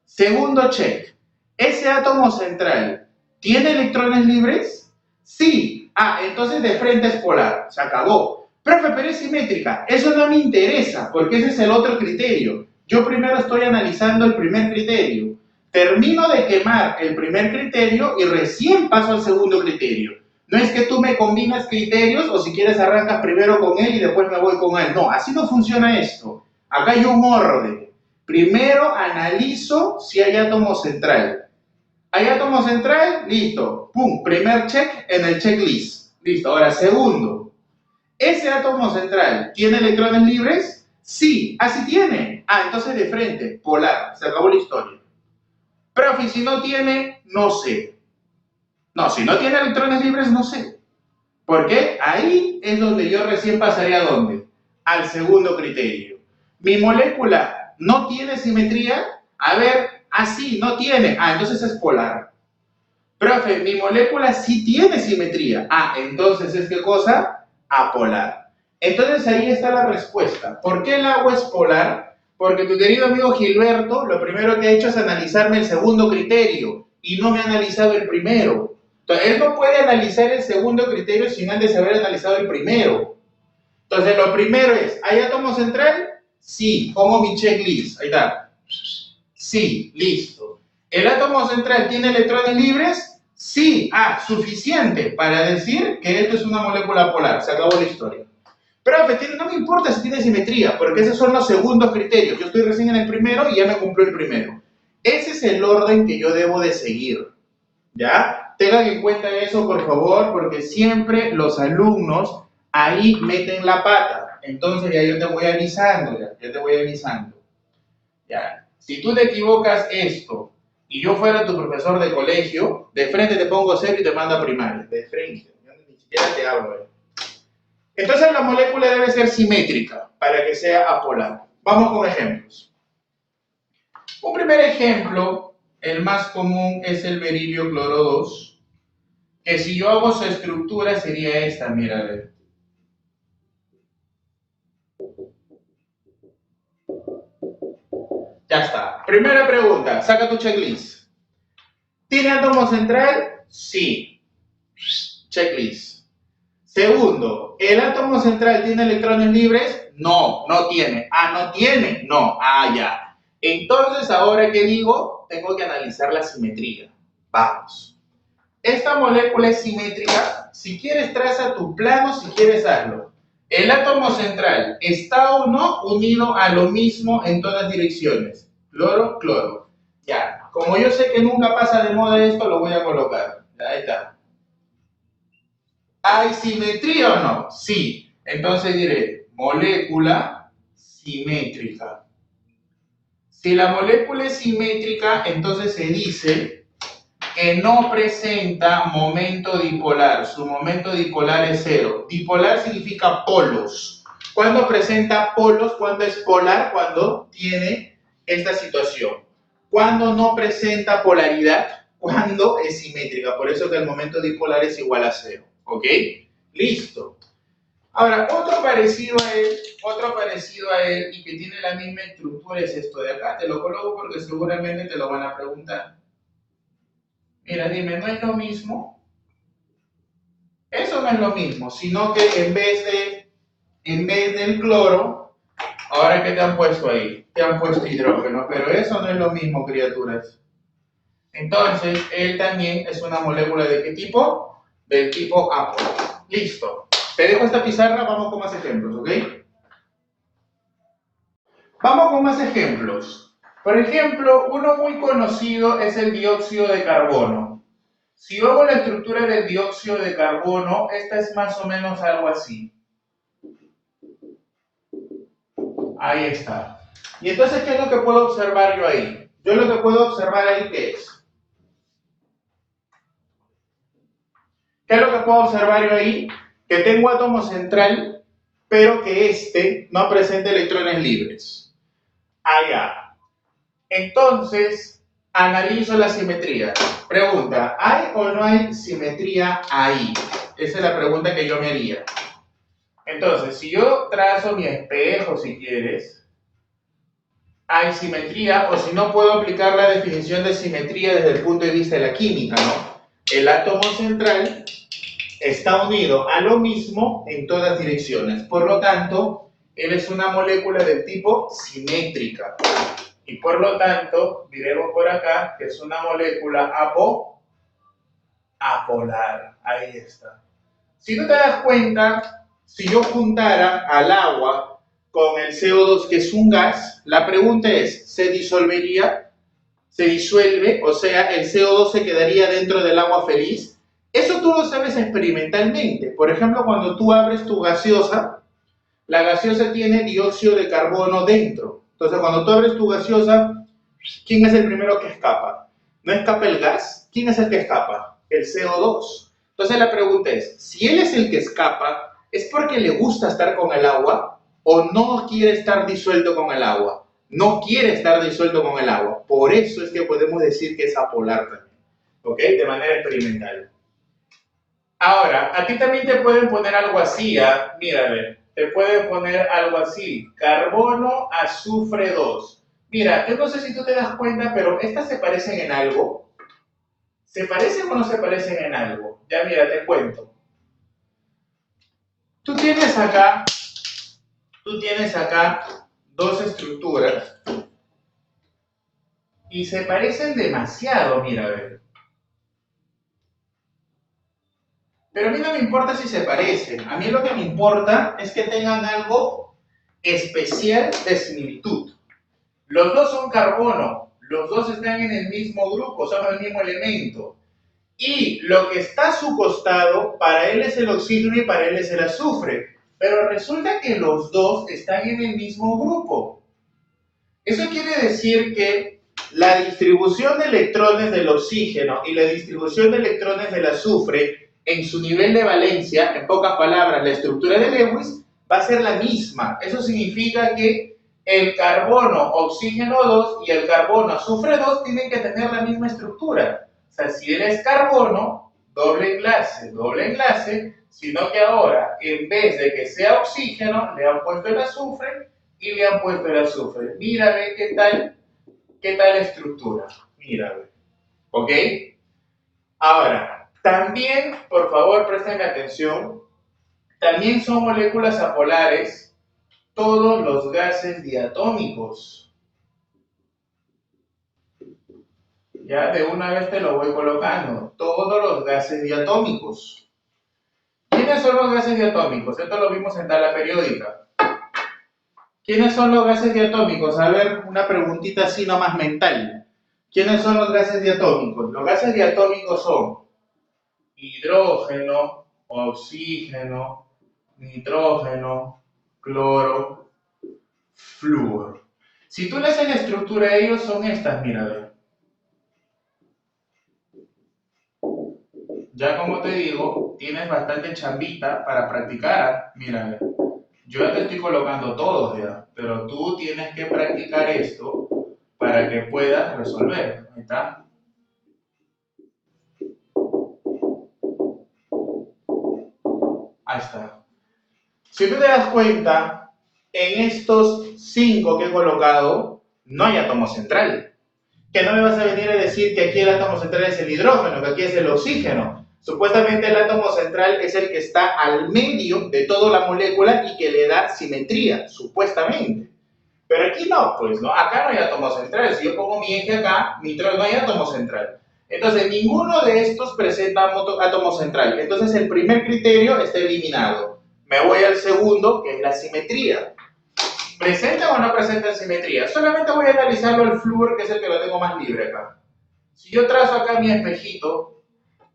Segundo check. ¿Ese átomo central tiene electrones libres? Sí. Ah, entonces de frente es polar. Se acabó. Profe, pero es simétrica. Eso no me interesa, porque ese es el otro criterio. Yo primero estoy analizando el primer criterio. Termino de quemar el primer criterio y recién paso al segundo criterio. No es que tú me combinas criterios o si quieres arrancas primero con él y después me voy con él. No, así no funciona esto. Acá hay un orden. Primero analizo si hay átomo central. ¿Hay átomo central? Listo. Pum, primer check en el checklist. Listo. Ahora, segundo. ¿Ese átomo central tiene electrones libres? Sí. Ah, sí tiene. Ah, entonces de frente, polar. Se acabó la historia. Profe, si no tiene, no sé. No, si no tiene electrones libres, no sé. ¿Por qué? Ahí es donde yo recién pasaría a dónde? Al segundo criterio. Mi molécula no tiene simetría. A ver, así no tiene. Ah, entonces es polar. Profe, mi molécula sí tiene simetría. Ah, entonces es qué cosa? Apolar. Entonces ahí está la respuesta. ¿Por qué el agua es polar? Porque tu querido amigo Gilberto lo primero que ha hecho es analizarme el segundo criterio y no me ha analizado el primero. Entonces, él no puede analizar el segundo criterio sin antes haber analizado el primero. Entonces, lo primero es, ¿hay átomo central? Sí, pongo mi checklist. Ahí está. Sí, listo. ¿El átomo central tiene electrones libres? Sí. Ah, suficiente para decir que esto es una molécula polar. Se acabó la historia. Profe, no me importa si tiene simetría, porque esos son los segundos criterios. Yo estoy recién en el primero y ya me cumplió el primero. Ese es el orden que yo debo de seguir. ¿Ya? Tengan en cuenta eso, por favor, porque siempre los alumnos ahí meten la pata. Entonces ya yo te voy avisando, ya te voy avisando. ¿Ya? Si tú te equivocas esto y yo fuera tu profesor de colegio, de frente te pongo cero y te mando a primaria. De frente. Yo ni siquiera te hablo. Entonces la molécula debe ser simétrica para que sea apolar. Vamos con ejemplos. Un primer ejemplo, el más común, es el berilio cloro 2, que si yo hago su estructura sería esta, mira, a ver. Ya está. Primera pregunta, saca tu checklist. ¿Tiene átomo central? Sí. Checklist. Segundo, ¿el átomo central tiene electrones libres? No, no tiene. Ah, ¿no tiene? No. Ah, ya. Entonces, ¿ahora qué digo? Tengo que analizar la simetría. Vamos. Esta molécula es simétrica. Si quieres, traza tu plano, si quieres, hazlo. ¿El átomo central está o no unido a lo mismo en todas direcciones? Cloro, cloro. Ya, como yo sé que nunca pasa de moda esto, lo voy a colocar. Ya, ahí está. ¿Hay simetría o no? Sí. Entonces diré molécula simétrica. Si la molécula es simétrica, entonces se dice que no presenta momento dipolar. Su momento dipolar es cero. Dipolar significa polos. ¿Cuándo presenta polos? ¿Cuándo es polar? Cuando tiene esta situación. ¿Cuándo no presenta polaridad? Cuando es simétrica. Por eso que el momento dipolar es igual a cero. ¿Ok? Listo. Ahora, otro parecido a él y que tiene la misma estructura es esto de acá. Te lo coloco porque seguramente te lo van a preguntar. Mira, dime, ¿no es lo mismo? Eso no es lo mismo, sino que en vez del cloro, ahora que te han puesto ahí, te han puesto hidrógeno, pero eso no es lo mismo, criaturas. Entonces, él también es una molécula ¿de qué tipo? Del tipo Apo. Listo. Te dejo esta pizarra, vamos con más ejemplos, ¿ok? Vamos con más ejemplos. Por ejemplo, uno muy conocido es el dióxido de carbono. Si yo hago la estructura del dióxido de carbono, esta es más o menos algo así. Ahí está. Y entonces, ¿qué es lo que puedo observar yo ahí? Yo lo que puedo observar ahí, ¿qué es? ¿Qué es lo que puedo observar yo ahí? Que tengo átomo central, pero que este no presenta electrones libres. Allá. Entonces, analizo la simetría. Pregunta, ¿hay o no hay simetría ahí? Esa es la pregunta que yo me haría. Entonces, si yo trazo mi espejo, si quieres, hay simetría, o si no, puedo aplicar la definición de simetría desde el punto de vista de la química, ¿no? El átomo central está unido a lo mismo en todas direcciones. Por lo tanto, él es una molécula del tipo simétrica. Y por lo tanto, diremos por acá que es una molécula apolar. Ahí está. Si tú te das cuenta, si yo juntara al agua con el CO2, que es un gas, la pregunta es, ¿se disolvería? ¿Se disuelve? O sea, ¿el CO2 se quedaría dentro del agua feliz? Eso tú lo sabes experimentalmente. Por ejemplo, cuando tú abres tu gaseosa, la gaseosa tiene dióxido de carbono dentro. Entonces, cuando tú abres tu gaseosa, ¿quién es el primero que escapa? ¿No escapa el gas? ¿Quién es el que escapa? El CO2. Entonces la pregunta es, si él es el que escapa, ¿es porque le gusta estar con el agua o no quiere estar disuelto con el agua? No quiere estar disuelto con el agua. Por eso es que podemos decir que es apolar también. ¿Ok? De manera experimental. Ahora, a ti también te pueden poner algo así, ¿eh? Mírale, te pueden poner algo así, carbono, azufre 2. Mira, yo no sé si tú te das cuenta, pero estas se parecen en algo. ¿Se parecen o no se parecen en algo? Ya mira, te cuento. Tú tienes acá, tú tienes acá dos estructuras y se parecen demasiado, mira, a ver. Pero a mí no me importa si se parecen, a mí lo que me importa es que tengan algo especial de similitud. Los dos son carbono, los dos están en el mismo grupo, son el mismo elemento. Y lo que está a su costado, para él es el oxígeno y para él es el azufre. Pero resulta que los dos están en el mismo grupo. Eso quiere decir que la distribución de electrones del oxígeno y la distribución de electrones del azufre en su nivel de valencia, en pocas palabras, la estructura de Lewis, va a ser la misma. Eso significa que el carbono oxígeno 2 y el carbono azufre 2 tienen que tener la misma estructura. O sea, si él es carbono, doble enlace, sino que ahora, en vez de que sea oxígeno, le han puesto el azufre y le han puesto el azufre. Mírame qué tal estructura. Mírame. ¿Ok? Ahora, también, por favor, presten atención, también son moléculas apolares todos los gases diatómicos. Ya de una vez te lo voy colocando. Todos los gases diatómicos. ¿Quiénes son los gases diatómicos? Esto lo vimos en tabla periódica. ¿Quiénes son los gases diatómicos? A ver, una preguntita así nomás mental. ¿Quiénes son los gases diatómicos? Los gases diatómicos son hidrógeno, oxígeno, nitrógeno, cloro, flúor. Si tú lees la estructura de ellos, son estas, mira, ve. Ya como te digo, tienes bastante chambita para practicar. Mira, ve. Yo ya te estoy colocando todos ya, pero tú tienes que practicar esto para que puedas resolver. Ahí está. Ahí está. Si tú te das cuenta, en estos 5 que he colocado, no hay átomo central. Que no me vas a venir a decir que aquí el átomo central es el hidrógeno, que aquí es el oxígeno. Supuestamente el átomo central es el que está al medio de toda la molécula y que le da simetría, supuestamente. Pero aquí no, pues no, acá no hay átomo central. Si yo pongo mi eje acá, no hay átomo central. Entonces, ninguno de estos presenta átomo central. Entonces, el primer criterio está eliminado. Me voy al segundo, que es la simetría. ¿Presenta o no presenta simetría? Solamente voy a analizarlo el flúor, que es el que lo tengo más libre acá. Si yo trazo acá mi espejito,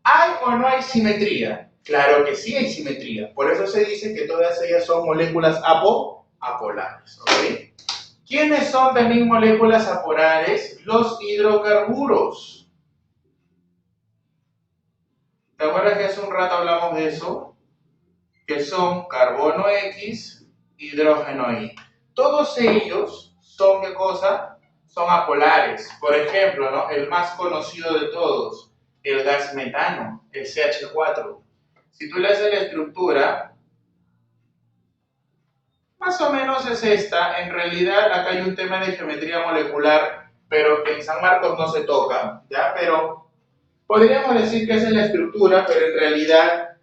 ¿hay o no hay simetría? Claro que sí hay simetría. Por eso se dice que todas ellas son moléculas apolares. ¿Ok? ¿Quiénes son también moléculas apolares? Los hidrocarburos. ¿Te acuerdas que hace un rato hablamos de eso? Que son carbono X, hidrógeno Y. Todos ellos son, ¿qué cosa? Son apolares. Por ejemplo, ¿no? El más conocido de todos, el gas metano, el CH4. Si tú le haces la estructura, más o menos es esta. En realidad, acá hay un tema de geometría molecular, pero que en San Marcos no se toca, ¿ya? Pero podríamos decir que esa es la estructura, pero en realidad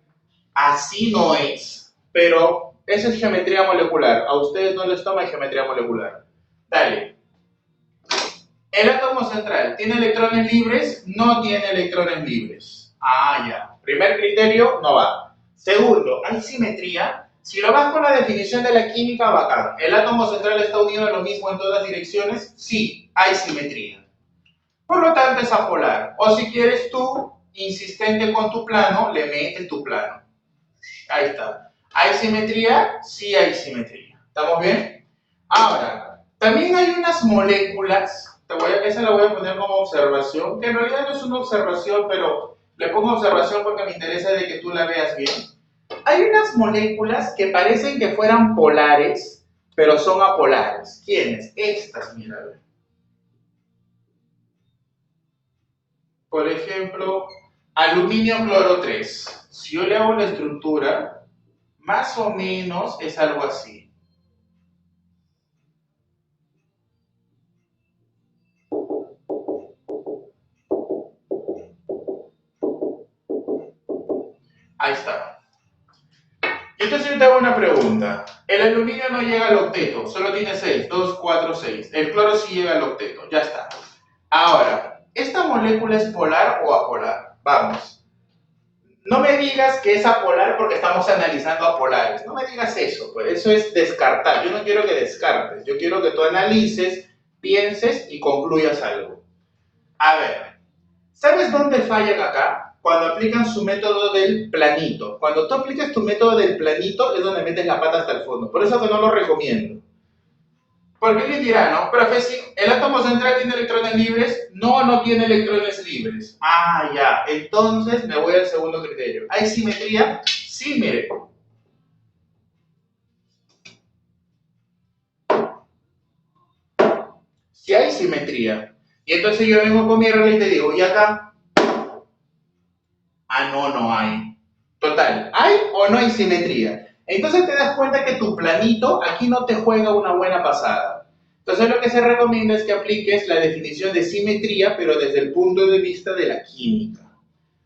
así no es. Pero esa es geometría molecular. A ustedes no les toma geometría molecular. Dale. El átomo central, ¿tiene electrones libres? No tiene electrones libres. Ah, ya. Primer criterio, no va. Segundo, ¿hay simetría? Si lo vas con la definición de la química, bacán. ¿El átomo central está unido a lo mismo en todas direcciones? Sí, hay simetría. Por lo tanto, es apolar. O si quieres tú, insistente con tu plano, le metes tu plano. Ahí está. ¿Hay simetría? Sí hay simetría. ¿Estamos bien? Ahora, también hay unas moléculas, esa la voy a poner como observación, que en realidad no es una observación, pero le pongo observación porque me interesa de que tú la veas bien. Hay unas moléculas que parecen que fueran polares, pero son apolares. ¿Quiénes? Estas, mira, a ver. Por ejemplo, aluminio cloro 3. Si yo le hago la estructura, más o menos es algo así. Ahí está. Entonces yo te hago una pregunta. El aluminio no llega al octeto, solo tiene 6, 2, 4, 6. El cloro sí llega al octeto, ya está. Ahora, ¿esta molécula es polar o apolar? Vamos. No me digas que es apolar porque estamos analizando apolares. No me digas eso, pues eso es descartar. Yo no quiero que descartes, yo quiero que tú analices, pienses y concluyas algo. A ver, ¿sabes dónde fallan acá? Cuando aplican su método del planito. Cuando tú aplicas tu método del planito es donde metes la pata hasta el fondo. Por eso que no lo recomiendo. Porque alguien dirá, ¿no? Profe, si el átomo central tiene electrones libres, no, no tiene electrones libres. Ah, ya. Entonces me voy al segundo criterio. ¿Hay simetría? Sí, mire. Sí hay simetría. Y entonces yo vengo con mi regla y te digo, ¿y acá? Ah, no, no hay. Total, ¿hay o no hay simetría? Entonces te das cuenta que tu planito aquí no te juega una buena pasada. Entonces lo que se recomienda es que apliques la definición de simetría, pero desde el punto de vista de la química.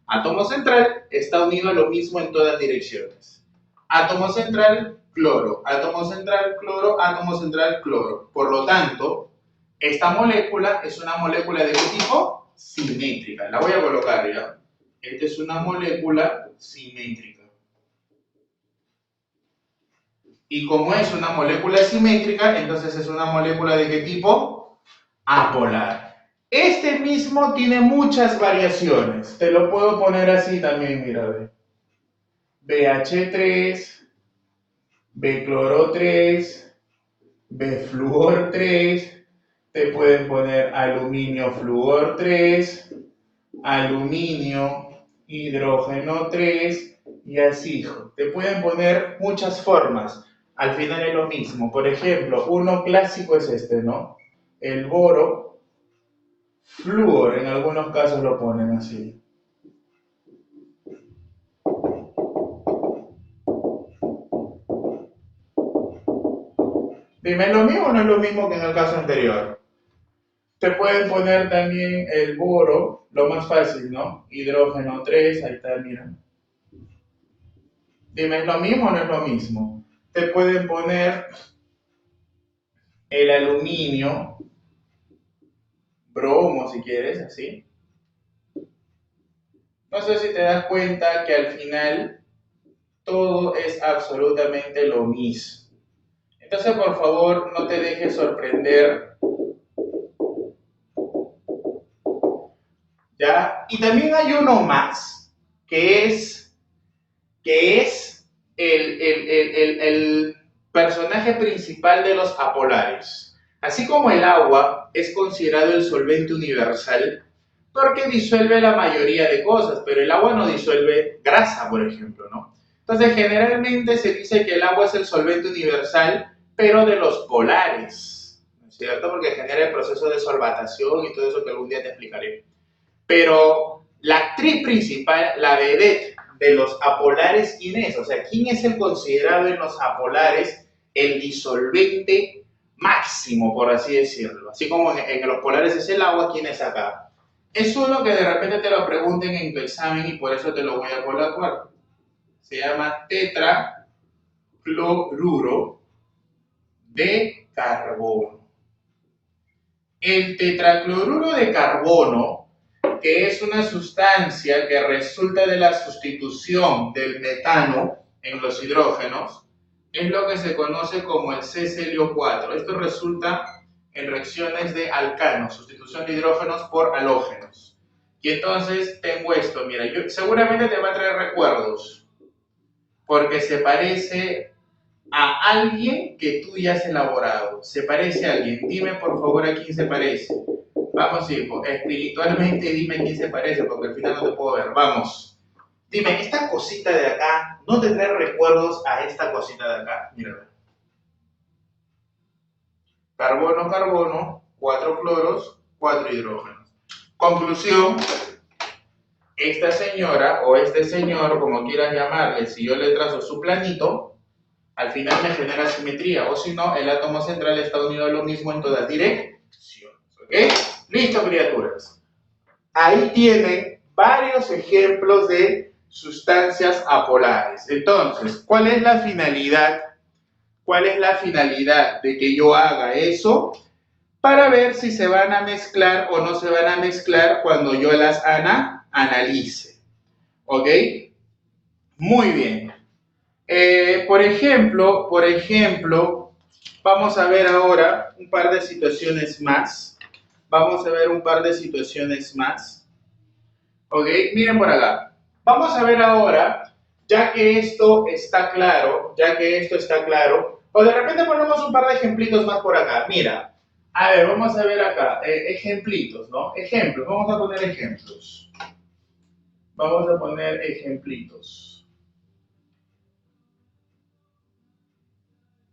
Átomo central está unido a lo mismo en todas direcciones. Átomo central, cloro. Átomo central, cloro. Átomo central, cloro. Por lo tanto, esta molécula es una molécula de qué tipo? Simétrica. La voy a colocar ya. Esta es una molécula simétrica. Y como es una molécula simétrica, entonces es una molécula ¿de qué tipo? Apolar. Este mismo tiene muchas variaciones. Te lo puedo poner así también, mira, ve. BH3, B-cloro 3, B-fluor 3, te pueden poner aluminio fluor 3, aluminio, hidrógeno 3 y así, hijo. Te pueden poner muchas formas. Al final es lo mismo. Por ejemplo, uno clásico es este, ¿no? El boro, flúor, en algunos casos lo ponen así. Dime, ¿es lo mismo o no es lo mismo que en el caso anterior? Te pueden poner también el boro, lo más fácil, ¿no? Hidrógeno 3, ahí está, mira. Dime, ¿es lo mismo o no es lo mismo? Te pueden poner el aluminio, bromo si quieres, así. No sé si te das cuenta que al final todo es absolutamente lo mismo. Entonces, por favor, no te dejes sorprender, ¿ya? Y también hay uno más, que es el personaje principal de los apolares. Así como el agua es considerado el solvente universal, porque disuelve la mayoría de cosas, pero el agua no disuelve grasa, por ejemplo, ¿no? Entonces, generalmente se dice que el agua es el solvente universal, pero de los polares, ¿no es cierto? Porque genera el proceso de solvatación y todo eso que algún día te explicaré. Pero la actriz principal, la vedette de los apolares, ¿quién es? O sea, ¿quién es el considerado en los apolares el disolvente máximo, por así decirlo? Así como en los polares es el agua, ¿quién es acá? Es uno que de repente te lo pregunten en tu examen y por eso te lo voy a colocar. Se llama tetracloruro de carbono. El tetracloruro de carbono, que es una sustancia que resulta de la sustitución del metano en los hidrógenos, es lo que se conoce como el CClO4. Esto resulta en reacciones de alcanos, sustitución de hidrógenos por halógenos. Y entonces tengo esto, mira, seguramente te va a traer recuerdos, porque se parece a alguien que tú ya has elaborado. Se parece a alguien. Dime por favor a quién se parece. Vamos, hijo, espiritualmente dime quién se parece, porque al final no te puedo ver. Vamos. Dime, esta cosita de acá, ¿no te trae recuerdos a esta cosita de acá? Mira. Carbono, carbono, 4 cloros, 4 hidrógenos. Conclusión, esta señora o este señor, como quieras llamarle, si yo le trazo su planito, al final me genera simetría, o si no, el átomo central está unido a lo mismo en todas direcciones. ¿Ok? Listo, criaturas. Ahí tienen varios ejemplos de sustancias apolares. Entonces, ¿cuál es la finalidad? ¿Cuál es la finalidad de que yo haga eso? Para ver si se van a mezclar o no se van a mezclar cuando yo las analice. ¿Ok? Muy bien. Por ejemplo, vamos a ver ahora un par de situaciones más. Vamos a ver un par de situaciones más. ¿Ok? Miren por acá. Vamos a ver ahora, ya que esto está claro, o de repente ponemos un par de ejemplitos más por acá. Mira, a ver, vamos a ver acá, ejemplitos, ¿no? Ejemplos, vamos a poner ejemplos. Vamos a poner ejemplitos.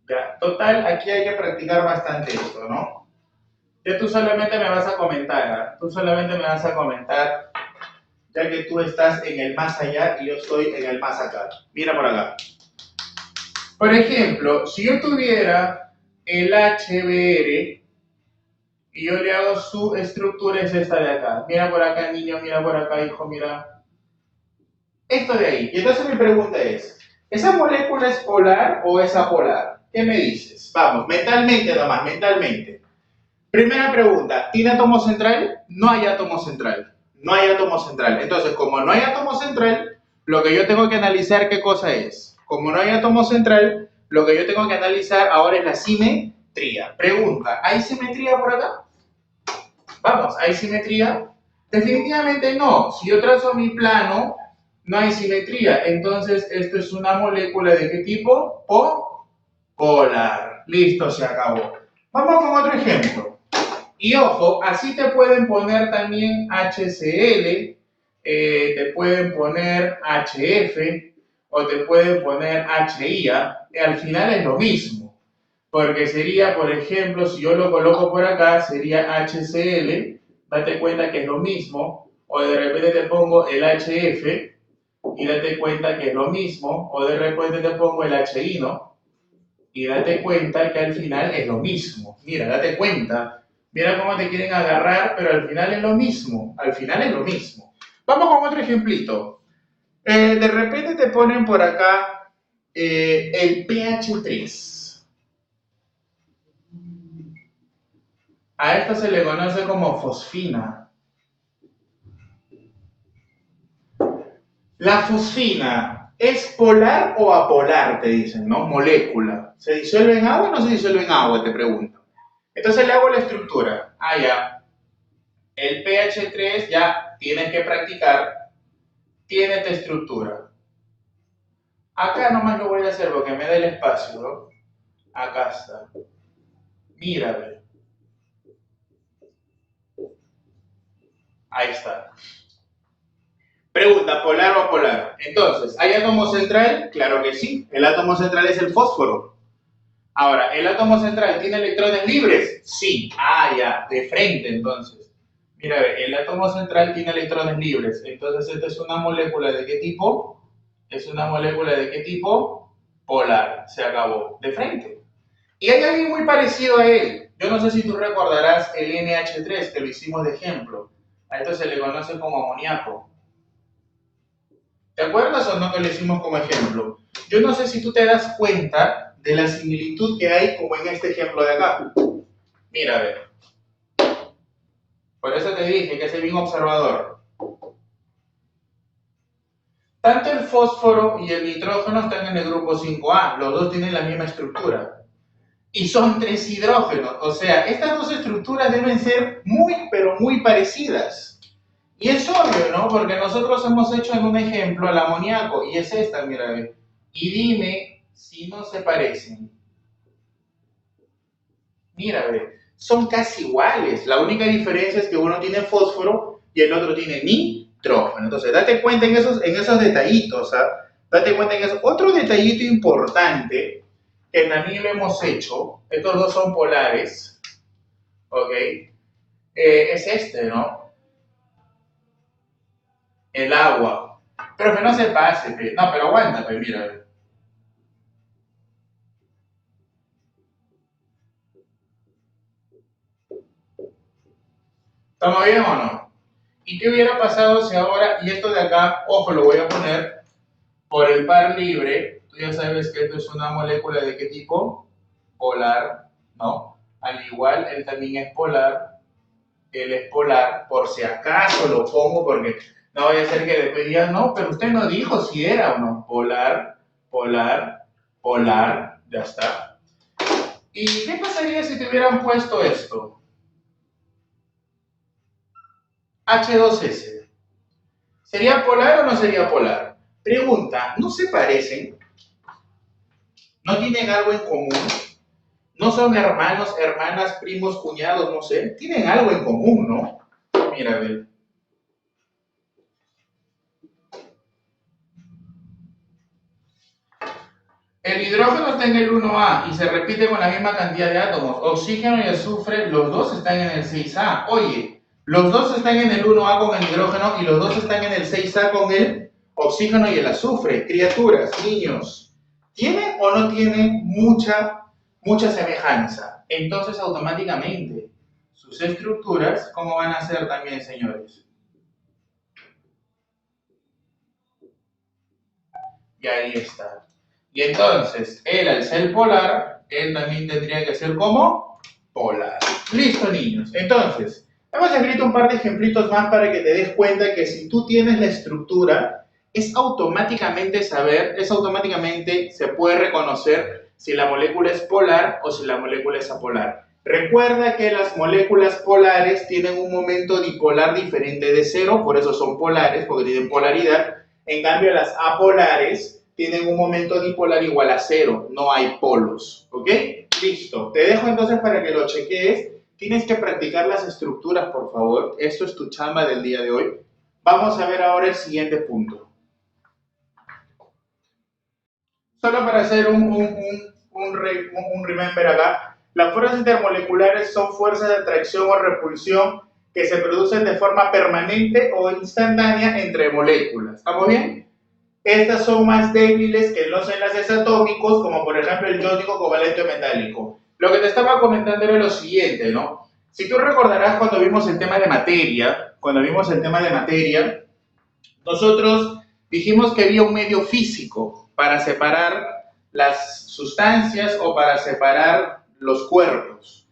Ya, total, aquí hay que practicar bastante esto, ¿no? Ya tú solamente me vas a comentar, ¿eh? Tú solamente me vas a comentar, ya que tú estás en el más allá y yo estoy en el más acá. Mira por acá. Por ejemplo, si yo tuviera el HBr y yo le hago su estructura, es esta de acá. Mira por acá, niño, mira por acá, hijo, mira. Esto de ahí. Y entonces mi pregunta es, ¿esa molécula es polar o es apolar? ¿Qué me dices? Vamos, mentalmente nomás, mentalmente. Primera pregunta, ¿tiene átomo central? No hay átomo central. No hay átomo central. Entonces, como no hay átomo central, lo que yo tengo que analizar, ¿qué cosa es? Como no hay átomo central, lo que yo tengo que analizar ahora es la simetría. Pregunta, ¿hay simetría por acá? Vamos, ¿hay simetría? Definitivamente no. Si yo trazo mi plano, no hay simetría. Entonces, esto es una molécula ¿de qué tipo? Polar. Listo, se acabó. Vamos con otro ejemplo. Y ojo, así te pueden poner también HCl, te pueden poner HF o te pueden poner HIA. Al final es lo mismo. Porque sería, por ejemplo, si yo lo coloco por acá, sería HCl, date cuenta que es lo mismo, o de repente te pongo el HF, y date cuenta que es lo mismo, o de repente te pongo el HI, ¿no? Y date cuenta que al final es lo mismo. Mira, date cuenta, mira cómo te quieren agarrar, pero al final es lo mismo, al final es lo mismo. Vamos con otro ejemplito. De repente te ponen por acá el pH 3. A esto se le conoce como fosfina. La fosfina es polar o apolar, te dicen, ¿no? Molécula. ¿Se disuelve en agua o no se disuelve en agua? Te pregunto. Entonces le hago la estructura. Ah, ya. El pH 3 ya tienes que practicar. Tiene esta estructura. Acá nomás lo voy a hacer porque me da el espacio, ¿no? Acá está. Mírame. Ahí está. Pregunta, ¿polar o apolar? Entonces, ¿hay átomo central? Claro que sí. El átomo central es el fósforo. Ahora, ¿el átomo central tiene electrones libres? Sí. Ah, ya, de frente entonces. Mira, el átomo central tiene electrones libres. Entonces, esta es una molécula ¿de qué tipo? Es una molécula ¿de qué tipo? Polar. Se acabó. De frente. Y hay alguien muy parecido a él. Yo no sé si tú recordarás el NH3, que lo hicimos de ejemplo. A esto se le conoce como amoníaco. ¿Te acuerdas o no que lo hicimos como ejemplo? Yo no sé si tú te das cuenta de la similitud que hay como en este ejemplo de acá. Mira, a ver. Por eso te dije que es bien observador. Tanto el fósforo y el nitrógeno están en el grupo 5A. Los dos tienen la misma estructura. Y son 3 hidrógenos. O sea, estas dos estructuras deben ser muy, pero muy parecidas. Y es obvio, ¿no? Porque nosotros hemos hecho en un ejemplo el amoníaco. Y es esta, mira, a ver. Y dime si no se parecen. Mira, ve, son casi iguales. La única diferencia es que uno tiene fósforo y el otro tiene nitrógeno. Entonces, date cuenta en esos detallitos. ¿Ah? Date cuenta en eso. Otro detallito importante que también lo hemos hecho, estos dos son polares, ¿ok? Es este, ¿no? El agua. Pero que no se pase, pe. No, pero aguanta, pe, mira, ve. ¿Estamos bien o no? ¿Y qué hubiera pasado si ahora, y esto de acá, ojo, lo voy a poner por el par libre? Tú ya sabes que esto es una molécula de qué tipo? Polar, ¿no? Al igual, él también es polar, él es polar, por si acaso lo pongo, porque no vaya a ser que después digan, no, pero usted no dijo si era o no. Polar, polar, polar, ya está. ¿Y qué pasaría si te hubieran puesto esto? H2S. ¿Sería polar o no sería polar? Pregunta, ¿no se parecen? ¿No tienen algo en común? ¿No son hermanos, hermanas, primos, cuñados, no sé? Tienen algo en común, ¿no? Mira, a ver. El hidrógeno está en el 1A y se repite con la misma cantidad de átomos. Oxígeno y azufre, los dos están en el 6A. Oye, los dos están en el 1A con el hidrógeno y los dos están en el 6A con el oxígeno y el azufre. Criaturas, niños, ¿tiene o no tiene mucha semejanza? Entonces, automáticamente, sus estructuras, ¿cómo van a ser también, señores? Y ahí está. Y entonces, él al ser polar, él también tendría que ser como polar. Listo, niños. Entonces, hemos escrito un par de ejemplitos más para que te des cuenta que si tú tienes la estructura, es automáticamente se puede reconocer si la molécula es polar o si la molécula es apolar. Recuerda que las moléculas polares tienen un momento dipolar diferente de cero, por eso son polares, porque tienen polaridad. En cambio, las apolares tienen un momento dipolar igual a cero, no hay polos, ¿ok? Listo, te dejo entonces para que lo chequees. Tienes que practicar las estructuras, por favor. Esto es tu chamba del día de hoy. Vamos a ver ahora el siguiente punto. Solo para hacer un remember acá, las fuerzas intermoleculares son fuerzas de atracción o repulsión que se producen de forma permanente o instantánea entre moléculas. ¿Estamos bien? Estas son más débiles que los enlaces atómicos, como por ejemplo el iónico covalente o metálico. Lo que te estaba comentando era lo siguiente, ¿no? Si tú recordarás cuando vimos el tema de materia, nosotros dijimos que había un medio físico para separar las sustancias o para separar los cuerpos.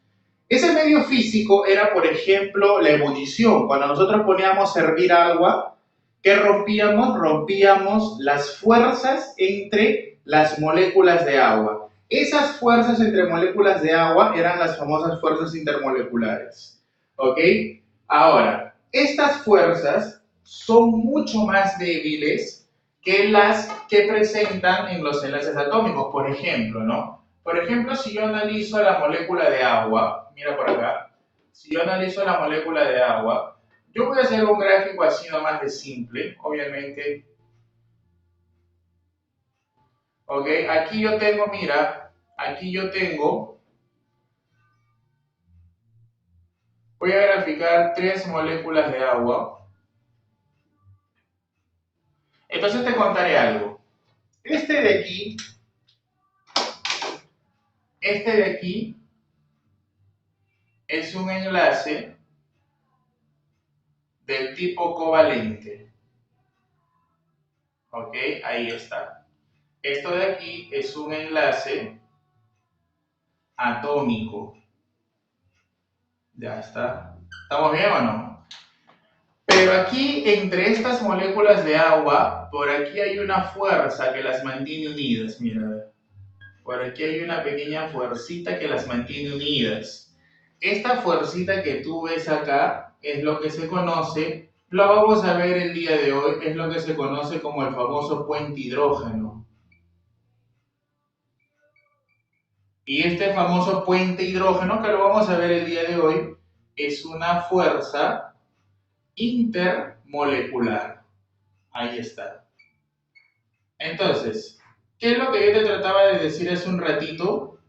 Ese medio físico era, por ejemplo, la ebullición. Cuando nosotros poníamos a hervir agua, ¿qué rompíamos? Rompíamos las fuerzas entre las moléculas de agua. Esas fuerzas entre moléculas de agua eran las famosas fuerzas intermoleculares. ¿Ok? Ahora, estas fuerzas son mucho más débiles que las que presentan en los enlaces atómicos, por ejemplo, ¿no? Por ejemplo, si yo analizo la molécula de agua, mira por acá, si yo analizo la molécula de agua, yo voy a hacer un gráfico así nomás de simple, obviamente. Ok, aquí yo tengo, mira, aquí yo tengo, voy a graficar 3 moléculas de agua. Entonces te contaré algo. Este de aquí es un enlace del tipo covalente. Ok, ahí está. Esto de aquí es un enlace atómico. Ya está. ¿Estamos bien o no? Pero aquí, entre estas moléculas de agua, por aquí hay una fuerza que las mantiene unidas. Mira, por aquí hay una pequeña fuercita que las mantiene unidas. Esta fuercita que tú ves acá es lo que se conoce, lo vamos a ver el día de hoy, es lo que se conoce como el famoso puente hidrógeno. Y este famoso puente hidrógeno, que lo vamos a ver el día de hoy, es una fuerza intermolecular. Ahí está. Entonces, ¿qué es lo que yo te trataba de decir hace un ratito?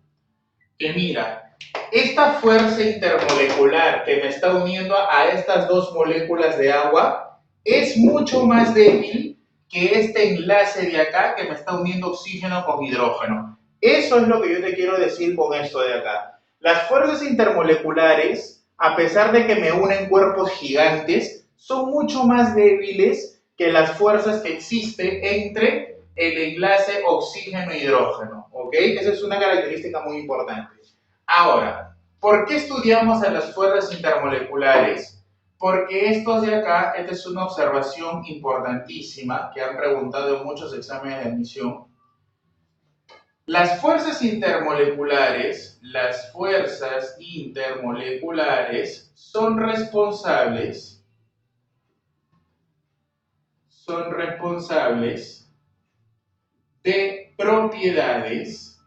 Que mira, esta fuerza intermolecular que me está uniendo a estas dos moléculas de agua es mucho más débil que este enlace de acá que me está uniendo oxígeno con hidrógeno. Eso es lo que yo te quiero decir con esto de acá. Las fuerzas intermoleculares, a pesar de que me unen cuerpos gigantes, son mucho más débiles que las fuerzas que existen entre el enlace oxígeno-hidrógeno, ¿ok? Esa es una característica muy importante. Ahora, ¿por qué estudiamos a las fuerzas intermoleculares? Porque estos de acá, esta es una observación importantísima que han preguntado en muchos exámenes de admisión. Las fuerzas intermoleculares son responsables de propiedades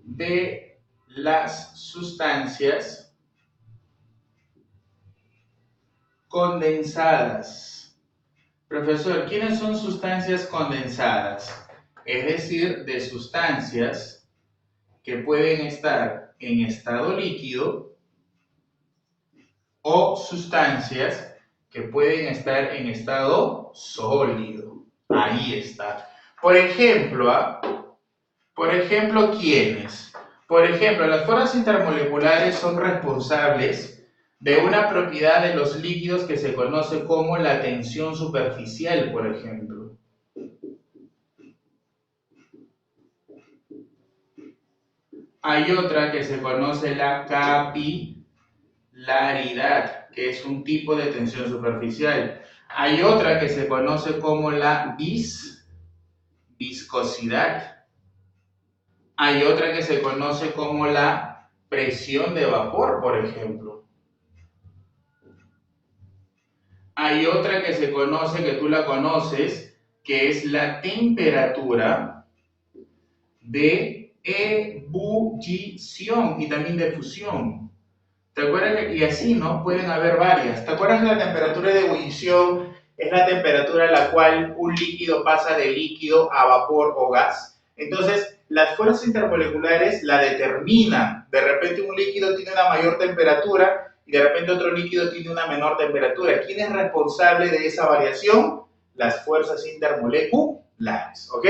de las sustancias condensadas. Profesor, ¿quiénes son sustancias condensadas? Es decir, de sustancias que pueden estar en estado líquido o sustancias que pueden estar en estado sólido. Ahí está. Por ejemplo, ¿quiénes? Por ejemplo, las fuerzas intermoleculares son responsables de una propiedad de los líquidos que se conoce como la tensión superficial, por ejemplo. Hay otra que se conoce la capilaridad, que es un tipo de tensión superficial. Hay otra que se conoce como la viscosidad. Hay otra que se conoce como la presión de vapor, por ejemplo. Hay otra que se conoce, que tú la conoces, que es la temperatura de ebullición y también de fusión. ¿Te acuerdas que, y así, ¿no? Pueden haber varias. ¿Te acuerdas que la temperatura de ebullición es la temperatura a la cual un líquido pasa de líquido a vapor o gas? Entonces, las fuerzas intermoleculares la determinan. De repente un líquido tiene una mayor temperatura y de repente otro líquido tiene una menor temperatura. ¿Quién es responsable de esa variación? Las fuerzas intermoleculares, ¿ok?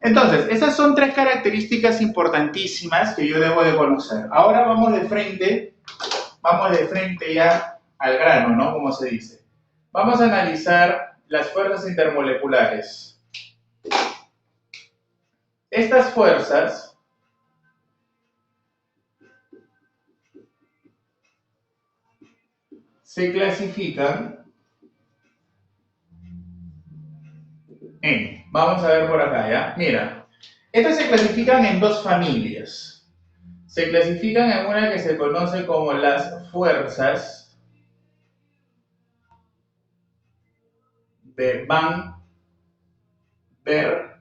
Entonces, esas son tres características importantísimas que yo debo de conocer. Ahora vamos de frente ya al grano, ¿no? Como se dice. Vamos a analizar las fuerzas intermoleculares. Estas fuerzas se clasifican en, vamos a ver por acá, ¿ya? Mira, estas se clasifican en dos familias. Se clasifican en una que se conoce como las fuerzas de Van der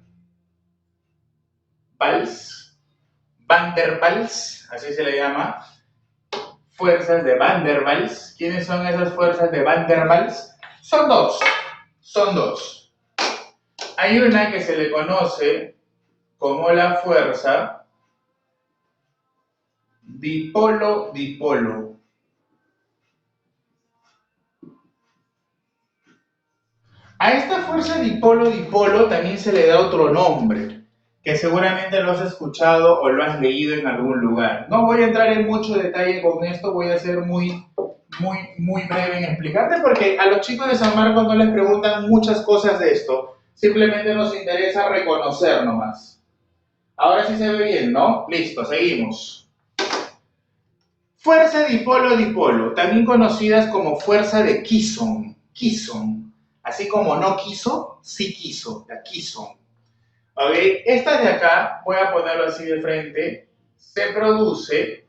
Waals, así se le llama, fuerzas de Van der Waals. ¿Quiénes son esas fuerzas de Van der Waals? Son dos. Hay una que se le conoce como la fuerza dipolo-dipolo. A esta fuerza dipolo-dipolo también se le da otro nombre, que seguramente lo has escuchado o lo has leído en algún lugar. No voy a entrar en mucho detalle con esto, voy a ser muy breve en explicarte porque a los chicos de San Marcos no les preguntan muchas cosas de esto, simplemente nos interesa reconocer nomás. Ahora sí se ve bien, ¿no? Listo, seguimos. Fuerza dipolo-dipolo, también conocidas como fuerza de Kisson. Así como no quiso, sí quiso, la Kisson. ¿Ok? Esta de acá, voy a ponerlo así de frente, se produce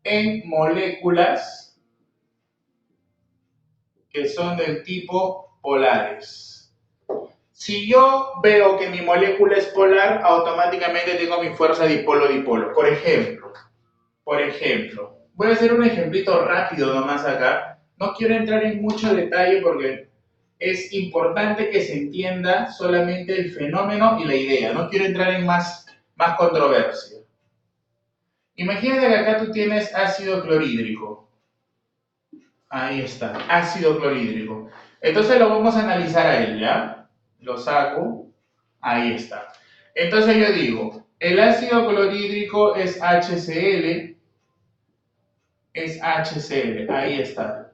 en moléculas que son del tipo polares. Si yo veo que mi molécula es polar, automáticamente tengo mi fuerza dipolo-dipolo. Por ejemplo, voy a hacer un ejemplito rápido nomás acá. No quiero entrar en mucho detalle porque es importante que se entienda solamente el fenómeno y la idea. No quiero entrar en más controversia. Imagínate que acá tú tienes ácido clorhídrico. Ahí está, ácido clorhídrico. Entonces lo vamos a analizar a él, ¿ya? Lo saco, ahí está. Entonces yo digo, el ácido clorhídrico es HCl, ahí está.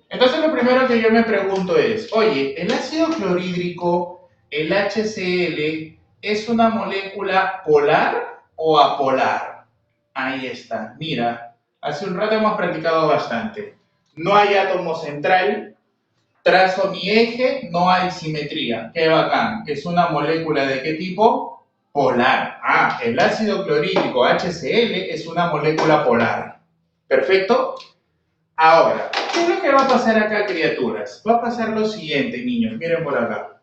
Entonces lo primero que yo me pregunto es, oye, ¿el ácido clorhídrico, el HCl, es una molécula polar o apolar? Ahí está, mira, hace un rato hemos practicado bastante. No hay átomo central, trazo mi eje, no hay simetría. Qué bacán, es una molécula ¿de qué tipo? Polar. Ah, el ácido clorhídrico HCl es una molécula polar. ¿Perfecto? Ahora, ¿qué es lo que va a pasar acá, criaturas? Va a pasar lo siguiente, niños, miren por acá.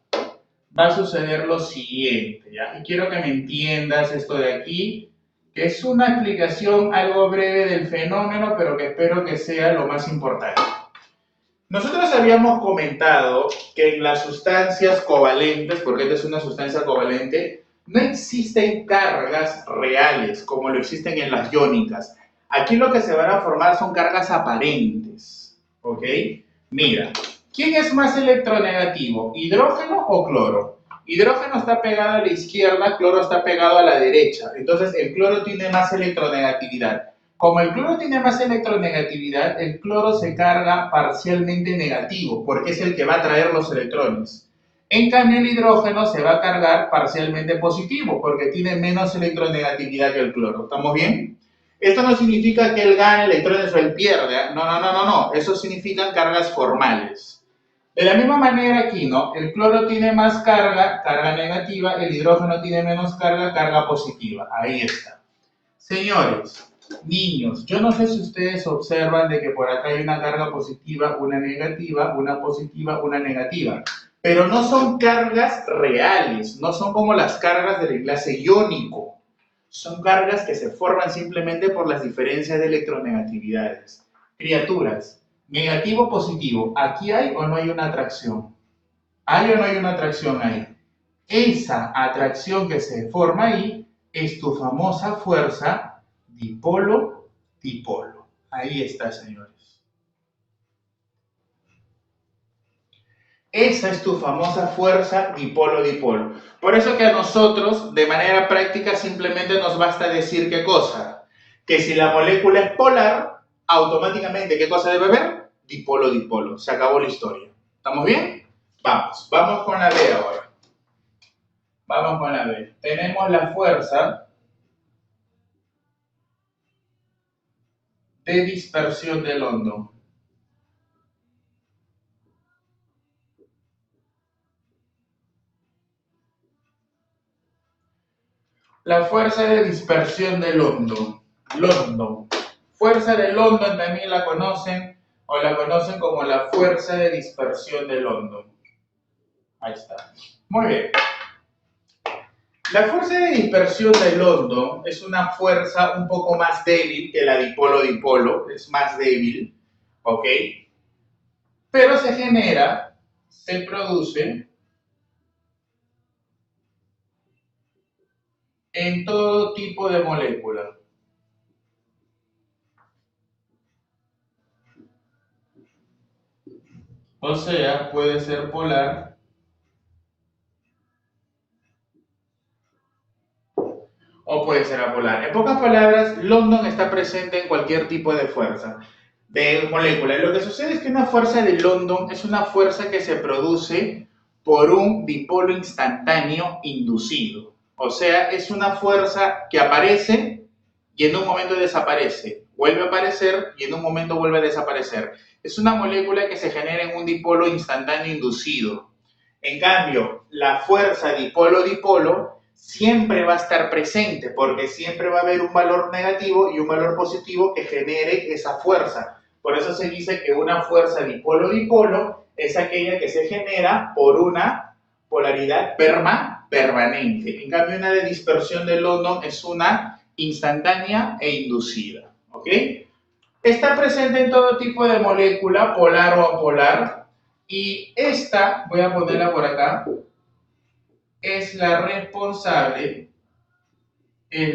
Va a suceder lo siguiente, ¿ya? Y quiero que me entiendas esto de aquí, que es una explicación algo breve del fenómeno, pero que espero que sea lo más importante. Nosotros habíamos comentado que en las sustancias covalentes, porque esta es una sustancia covalente, no existen cargas reales como lo existen en las iónicas. Aquí lo que se van a formar son cargas aparentes, ¿ok? Mira, ¿quién es más electronegativo, hidrógeno o cloro? Hidrógeno está pegado a la izquierda, cloro está pegado a la derecha. Entonces el cloro tiene más electronegatividad. Como el cloro tiene más electronegatividad, el cloro se carga parcialmente negativo, porque es el que va a traer los electrones. En cambio, el hidrógeno se va a cargar parcialmente positivo, porque tiene menos electronegatividad que el cloro. ¿Estamos bien? Esto no significa que él gane electrones o él pierde. No, no, no, no, no. Eso significan cargas formales. De la misma manera aquí, ¿no? El cloro tiene más carga, carga negativa, el hidrógeno tiene menos carga, carga positiva. Ahí está. Señores, niños, yo no sé si ustedes observan de que por acá hay una carga positiva, una negativa, una positiva, una negativa. Pero no son cargas reales, no son como las cargas del enlace iónico. Son cargas que se forman simplemente por las diferencias de electronegatividades. Criaturas, negativo, positivo, ¿aquí hay o no hay una atracción? ¿Hay o no hay una atracción ahí? Esa atracción que se forma ahí es tu famosa fuerza dipolo-dipolo. Ahí está, señores. Esa es tu famosa fuerza dipolo-dipolo. Por eso que a nosotros, de manera práctica, simplemente nos basta decir qué cosa. Que si la molécula es polar, automáticamente, ¿qué cosa debe haber? Dipolo-dipolo. Se acabó la historia. ¿Estamos bien? Vamos con la B ahora. Vamos con la B. Tenemos la fuerza de dispersión del hondo. La fuerza de dispersión del hondo. Londo. Fuerza del hondo también la conocen o la conocen como la fuerza de dispersión del hondo. Ahí está. Muy bien. La fuerza de dispersión del hondo es una fuerza un poco más débil que la dipolo-dipolo, es más débil, ¿ok? Pero se genera, se produce en todo tipo de molécula. O sea, puede ser polar o puede ser apolar. En pocas palabras, London está presente en cualquier tipo de fuerza, de molécula. Lo que sucede es que una fuerza de London es una fuerza que se produce por un dipolo instantáneo inducido. O sea, es una fuerza que aparece y en un momento desaparece. Vuelve a aparecer y en un momento vuelve a desaparecer. Es una molécula que se genera en un dipolo instantáneo inducido. En cambio, la fuerza dipolo-dipolo siempre va a estar presente porque siempre va a haber un valor negativo y un valor positivo que genere esa fuerza. Por eso se dice que una fuerza dipolo-dipolo es aquella que se genera por una polaridad permanente. En cambio, una de dispersión de London es una instantánea e inducida. ¿Ok? Está presente en todo tipo de molécula, polar o apolar, y esta, voy a ponerla por acá, es la responsable, de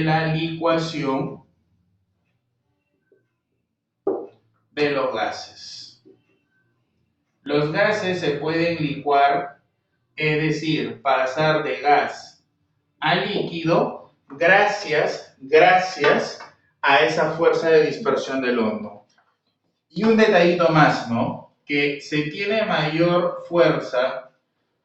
la licuación de los gases. Los gases se pueden licuar, es decir, pasar de gas a líquido gracias a esa fuerza de dispersión del hondo. Y un detallito más, ¿no? Que se tiene mayor fuerza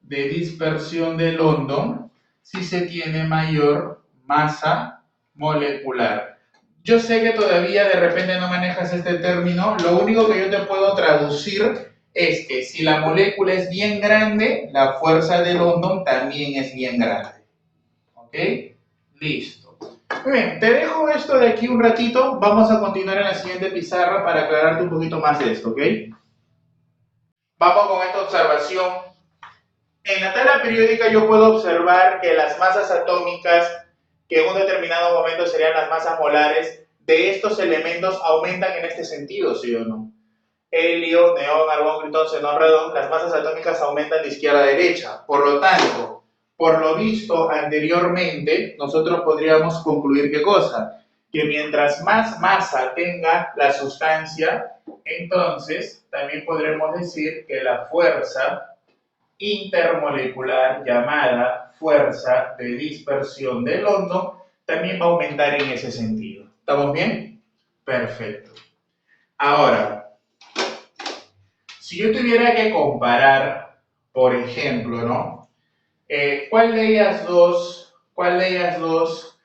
de dispersión del hondo si se tiene mayor masa molecular. Yo sé que todavía de repente no manejas este término, lo único que yo te puedo traducir es que si la molécula es bien grande, la fuerza del hondo también es bien grande. ¿Ok? Listo. Muy bien, te dejo esto de aquí un ratito, vamos a continuar en la siguiente pizarra para aclararte un poquito más de esto, ¿ok? Vamos con esta observación. En la tabla periódica yo puedo observar que las masas atómicas, que en un determinado momento serían las masas molares, de estos elementos aumentan en este sentido, ¿sí o no? Helio, neón, argón, criptón, xenón, radón, las masas atómicas aumentan de izquierda a derecha. Por lo tanto, por lo visto anteriormente, nosotros podríamos concluir ¿qué cosa? Que mientras más masa tenga la sustancia, entonces también podremos decir que la fuerza intermolecular llamada fuerza de dispersión del hondo también va a aumentar en ese sentido. ¿Estamos bien? Perfecto. Ahora, si yo tuviera que comparar, por ejemplo, ¿no? ¿Cuál de ellas dos ¿Cuál de ellas dos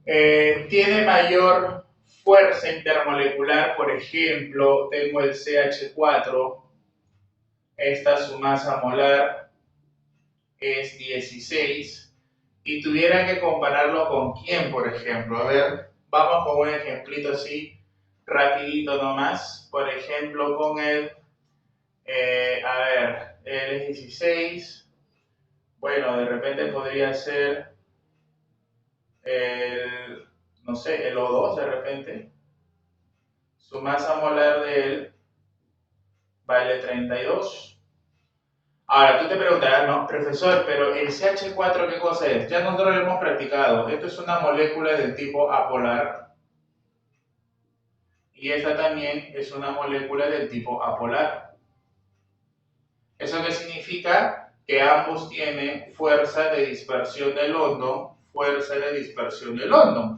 tiene mayor fuerza intermolecular? Por ejemplo, tengo el CH4, esta su masa molar es 16, y tuviera que compararlo con quién, por ejemplo. A ver, vamos con un ejemplito así, rapidito nomás. Por ejemplo, con el, a ver, el 16, bueno, de repente podría ser el, no sé, el O2 de repente. Su masa molar de él vale 32. Ahora, tú te preguntarás, no, profesor, pero el CH4, ¿qué cosa es? Ya nosotros lo hemos practicado. Esto es una molécula del tipo apolar. Y esta también es una molécula del tipo apolar. ¿Eso qué significa? Que ambos tienen fuerza de dispersión de London,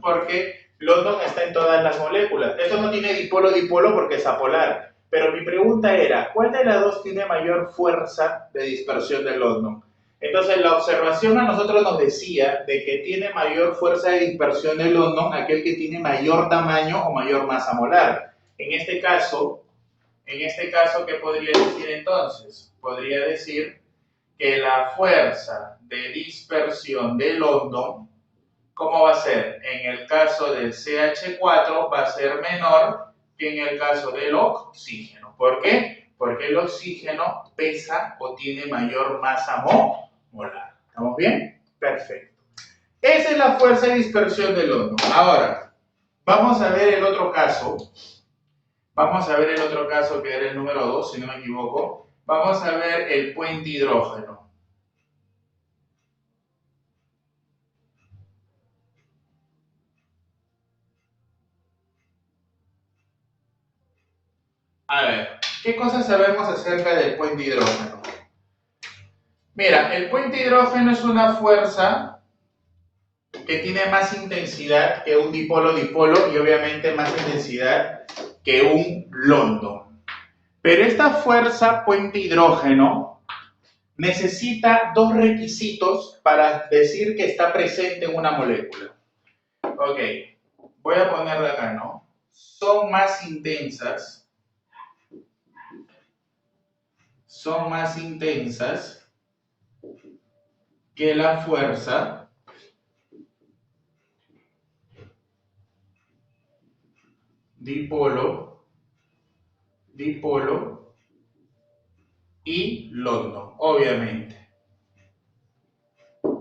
porque London está en todas las moléculas. Esto no tiene dipolo-dipolo porque es apolar. Pero mi pregunta era, ¿cuál de las dos tiene mayor fuerza de dispersión de London? Entonces la observación a nosotros nos decía de que tiene mayor fuerza de dispersión de London aquel que tiene mayor tamaño o mayor masa molar. En este caso, ¿qué podría decir entonces? Podría decir que la fuerza de dispersión de London, ¿cómo va a ser? En el caso del CH4 va a ser menor que en el caso del oxígeno. ¿Por qué? Porque el oxígeno pesa o tiene mayor masa molar. ¿Estamos bien? Perfecto. Esa es la fuerza de dispersión de London. Ahora, vamos a ver el otro caso. Vamos a ver el otro caso que era el número 2, si no me equivoco. Vamos a ver el puente hidrógeno. A ver, ¿qué cosas sabemos acerca del puente hidrógeno? Mira, el puente hidrógeno es una fuerza que tiene más intensidad que un dipolo-dipolo y obviamente más intensidad que un London. Pero esta fuerza puente hidrógeno necesita dos requisitos para decir que está presente en una molécula. Ok, voy a ponerla acá, ¿no? Son más intensas que la fuerza dipolo y London, obviamente.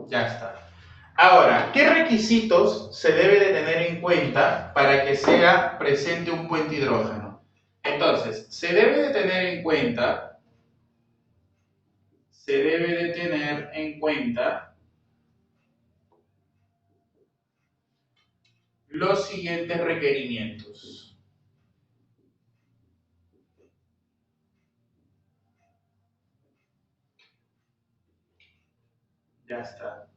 Ya está. Ahora, ¿qué requisitos se debe de tener en cuenta para que sea presente un puente hidrógeno? Entonces, se debe de tener en cuenta los siguientes requerimientos. Ya está.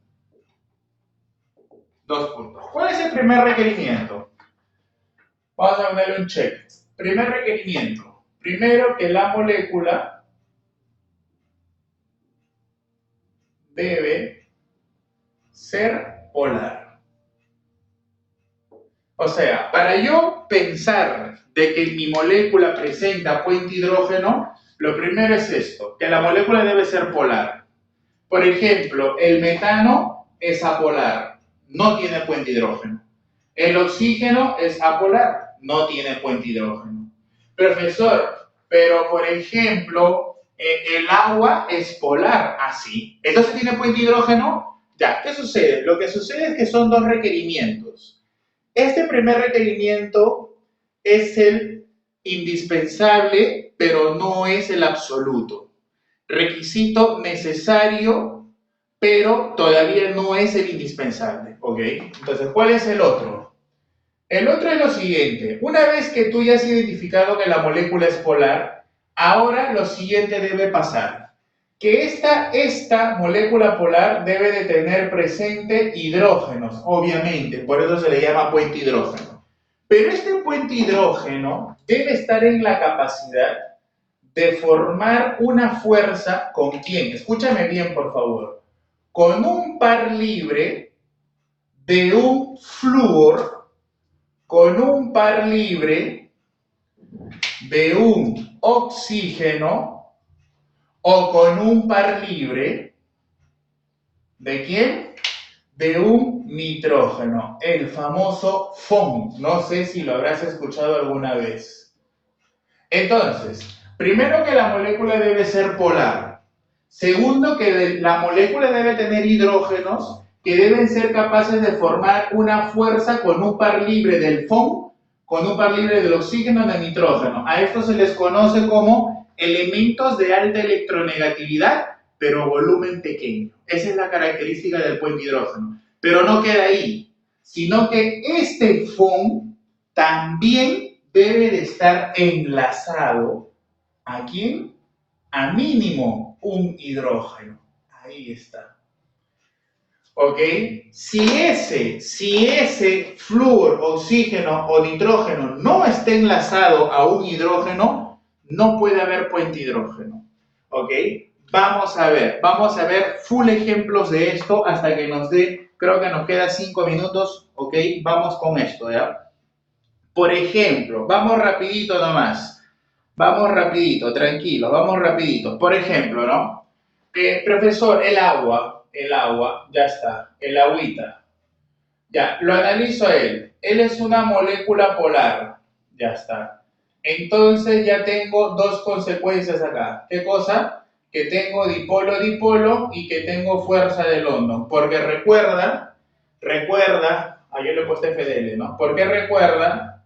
2 puntos. ¿Cuál es el primer requerimiento? Vamos a ponerle un check. Primer requerimiento. Primero, que la molécula debe ser polar. O sea, para yo pensar de que mi molécula presenta puente hidrógeno, lo primero es esto, que la molécula debe ser polar. Por ejemplo, el metano es apolar, no tiene puente hidrógeno. El oxígeno es apolar, no tiene puente hidrógeno. Profesor, pero por ejemplo, el agua es polar, así. ¿Entonces tiene puente hidrógeno? Ya, ¿qué sucede? Lo que sucede es que son dos requerimientos. Este primer requerimiento es el indispensable, pero no es el absoluto. Requisito necesario, pero todavía no es el indispensable, ¿ok? Entonces, ¿cuál es el otro? El otro es lo siguiente. Una vez que tú ya has identificado que la molécula es polar, ahora lo siguiente debe pasar. Que esta molécula polar debe de tener presente hidrógenos, obviamente, por eso se le llama puente hidrógeno. Pero este puente hidrógeno debe estar en la capacidad de formar una fuerza con quién. Escúchame bien, por favor. Con un par libre de un flúor con un par libre de un oxígeno o con un par libre ¿de quién? De un nitrógeno, el famoso FON. No sé si lo habrás escuchado alguna vez. Entonces, primero que la molécula debe ser polar. Segundo, que la molécula debe tener hidrógenos que deben ser capaces de formar una fuerza con un par libre del FON, con un par libre del oxígeno de nitrógeno. A esto se les conoce como elementos de alta electronegatividad, pero volumen pequeño. Esa es la característica del puente hidrógeno. Pero no queda ahí, sino que este FON también debe de estar enlazado. ¿A quién? A mínimo un hidrógeno. Ahí está. ¿Ok? Si ese flúor, oxígeno o nitrógeno no está enlazado a un hidrógeno, no puede haber puente hidrógeno. ¿Ok? Vamos a ver full ejemplos de esto hasta que nos dé, creo que nos queda 5 minutos. ¿Ok? Vamos con esto, ¿ya? Por ejemplo, vamos rapidito nomás. Vamos rapidito, tranquilo, vamos rapidito. Por ejemplo, ¿no? Profesor, el agua, ya está, el agüita. Ya, lo analizo a él. Él es una molécula polar, ya está. Entonces ya tengo dos consecuencias acá. ¿Qué cosa? Que tengo dipolo-dipolo y que tengo fuerza de London. Porque recuerda, yo le he puesto FDL, ¿no? Porque recuerda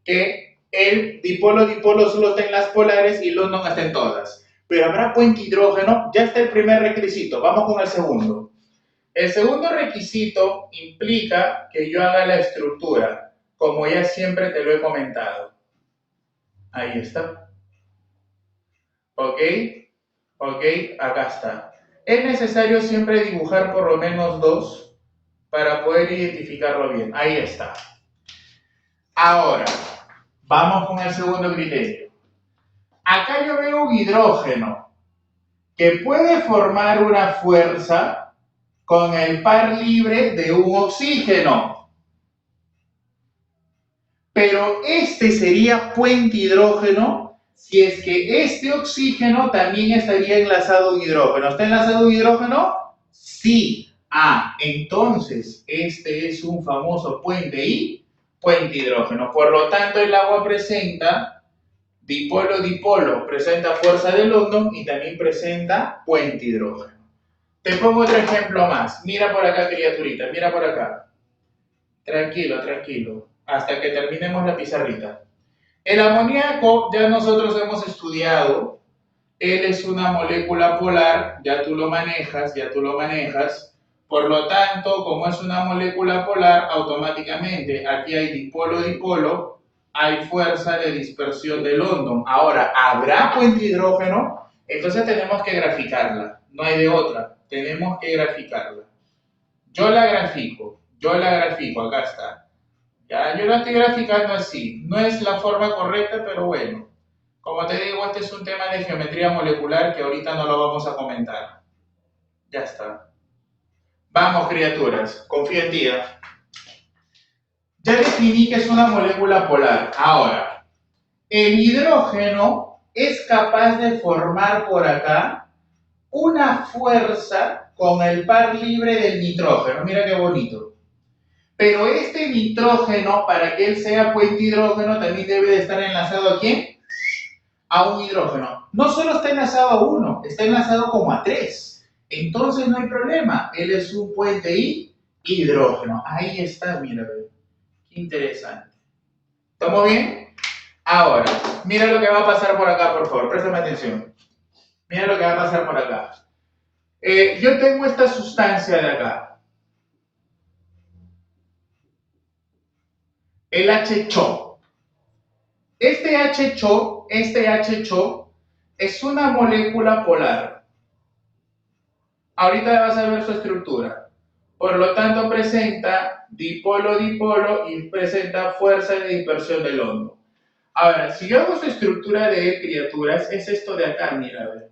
que el dipolo-dipolo solo está en las polares y London está en todas. Pero habrá puente hidrógeno, ya está el primer requisito. Vamos con el segundo. El segundo requisito implica que yo haga la estructura, como ya siempre te lo he comentado. Ahí está. ¿Ok? ¿Ok? Acá está. Es necesario siempre dibujar por lo menos dos para poder identificarlo bien. Ahí está. Ahora, vamos con el segundo criterio. Acá yo veo un hidrógeno que puede formar una fuerza con el par libre de un oxígeno. Pero este sería puente hidrógeno si es que este oxígeno también estaría enlazado a un hidrógeno. ¿Está enlazado a un hidrógeno? Sí. Ah, entonces este es un famoso puente hidrógeno. Por lo tanto, el agua presenta dipolo-dipolo, presenta fuerza de London y también presenta puente hidrógeno. Te pongo otro ejemplo más. Mira por acá, criaturita, mira por acá. Tranquilo, tranquilo, hasta que terminemos la pizarrita. El amoníaco ya nosotros hemos estudiado. Él es una molécula polar, ya tú lo manejas, Por lo tanto, como es una molécula polar, automáticamente aquí hay dipolo-dipolo, hay fuerza de dispersión de London. Ahora, ¿habrá puente hidrógeno? Entonces tenemos que graficarla, no hay de otra, tenemos que graficarla. Yo la grafico, acá está. Ya, yo la estoy graficando así, no es la forma correcta, pero bueno. Como te digo, este es un tema de geometría molecular que ahorita no lo vamos a comentar. Ya está. Vamos, criaturas, confío en ti. Ya definí que es una molécula polar. Ahora, el hidrógeno es capaz de formar por acá una fuerza con el par libre del nitrógeno. Mira qué bonito. Pero este nitrógeno, para que él sea puente hidrógeno, también debe de estar enlazado ¿a quién? A un hidrógeno. No solo está enlazado a uno, está enlazado como a tres. Entonces no hay problema. Él es un puente hidrógeno. Ahí está, mira, qué interesante. ¿Estamos bien? Ahora, mira lo que va a pasar por acá, por favor. Préstame atención. Mira lo que va a pasar por acá. Yo tengo esta sustancia de acá. El H-CHO. Este H-CHO es una molécula polar. Ahorita vas a ver su estructura. Por lo tanto, presenta dipolo-dipolo y presenta fuerza de dispersión del London. Ahora, si yo hago su estructura de criaturas, es esto de acá, mira, a ver.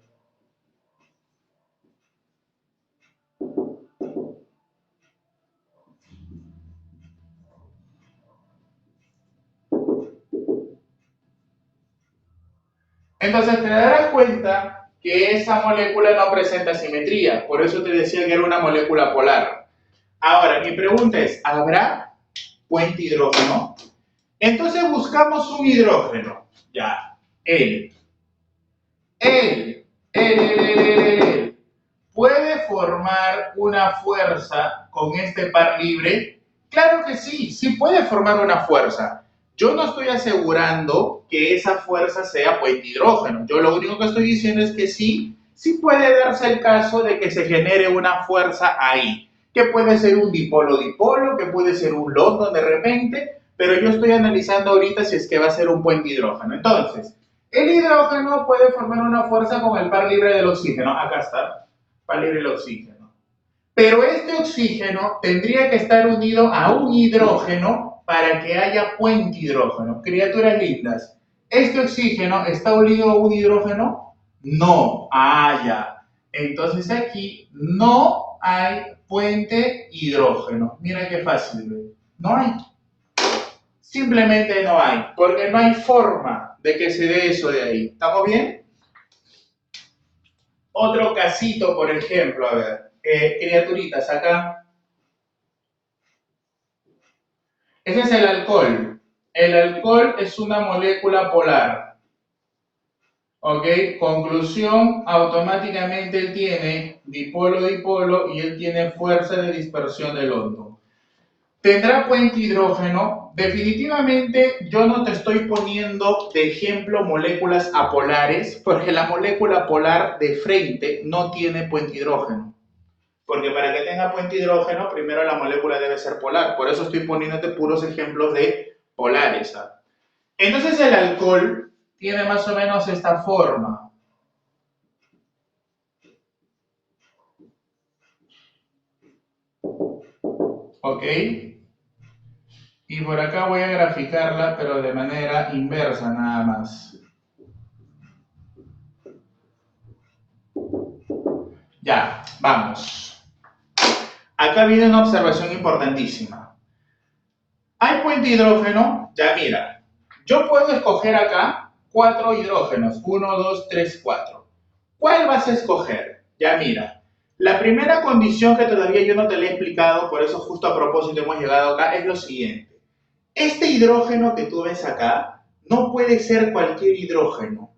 Entonces te darás cuenta que esa molécula no presenta simetría, por eso te decía que era una molécula polar. Ahora, mi pregunta es, ¿habrá puente hidrógeno? Entonces buscamos un hidrógeno, ya, él. Él puede formar una fuerza con este par libre. Claro que sí, sí puede formar una fuerza. Yo no estoy asegurando que esa fuerza sea puente hidrógeno. Yo lo único que estoy diciendo es que sí, sí puede darse el caso de que se genere una fuerza ahí, que puede ser un dipolo-dipolo, que puede ser un London de repente, pero yo estoy analizando ahorita si es que va a ser un puente hidrógeno. Entonces, el hidrógeno puede formar una fuerza con el par libre del oxígeno. Acá está, par libre del oxígeno. Pero este oxígeno tendría que estar unido a un hidrógeno para que haya puente hidrógeno. Criaturas lindas, ¿este oxígeno está unido a un hidrógeno? No. Ah, ya. Entonces aquí no hay puente hidrógeno. Mira qué fácil, ¿ve? No hay. Simplemente no hay, porque no hay forma de que se dé eso de ahí. ¿Estamos bien? Otro casito, por ejemplo, a ver, criaturitas, acá. Ese es el alcohol. El alcohol es una molécula polar. ¿Ok? Conclusión, automáticamente él tiene dipolo-dipolo y él tiene fuerza de dispersión del London. ¿Tendrá puente hidrógeno? Definitivamente yo no te estoy poniendo de ejemplo moléculas apolares, porque la molécula polar de frente no tiene puente hidrógeno. Porque para que tenga puente hidrógeno, primero la molécula debe ser polar. Por eso estoy poniéndote puros ejemplos de polares. ¿Sabes? Entonces el alcohol tiene más o menos esta forma. ¿Ok? Y por acá voy a graficarla, pero de manera inversa nada más. Ya, vamos. Acá viene una observación importantísima. ¿Hay puente hidrógeno? Ya mira, yo puedo escoger acá 4 hidrógenos. 1, 2, 3, 4. ¿Cuál vas a escoger? Ya mira, la primera condición que todavía yo no te la he explicado, por eso justo a propósito hemos llegado acá, es lo siguiente. Este hidrógeno que tú ves acá no puede ser cualquier hidrógeno.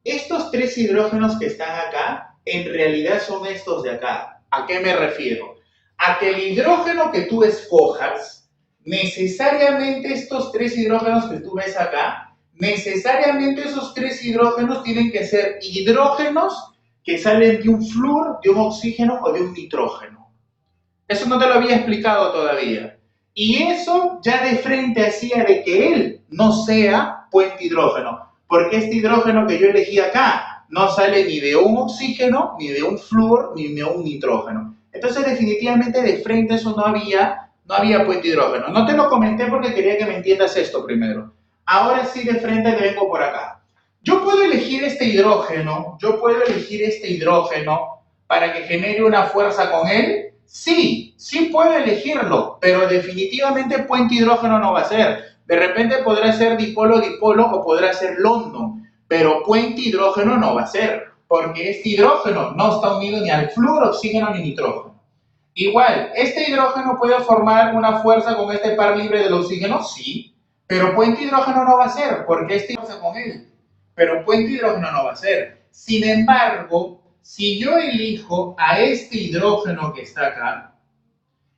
Estos 3 hidrógenos que están acá, en realidad son estos de acá. ¿A qué me refiero? A que el hidrógeno que tú escojas, necesariamente estos 3 hidrógenos que tú ves acá, necesariamente esos 3 hidrógenos tienen que ser hidrógenos que salen de un flúor, de un oxígeno o de un nitrógeno. Eso no te lo había explicado todavía. Y eso ya de frente hacía de que él no sea puente hidrógeno, porque este hidrógeno que yo elegí acá no sale ni de un oxígeno, ni de un flúor, ni de un nitrógeno. Entonces definitivamente de frente eso no había puente hidrógeno. No te lo comenté porque quería que me entiendas esto primero. Ahora sí de frente te vengo por acá. Yo puedo elegir este hidrógeno para que genere una fuerza con él. Sí, sí puedo elegirlo, pero definitivamente puente hidrógeno no va a ser. De repente podrá ser dipolo-dipolo o podrá ser London, pero puente hidrógeno no va a ser, porque este hidrógeno no está unido ni al flúor, oxígeno ni nitrógeno. Igual, ¿este hidrógeno puede formar una fuerza con este par libre del oxígeno? Sí, pero puente hidrógeno no va a ser, porque este fuerza con él, pero puente hidrógeno no va a ser. Sin embargo, si yo elijo a este hidrógeno que está acá,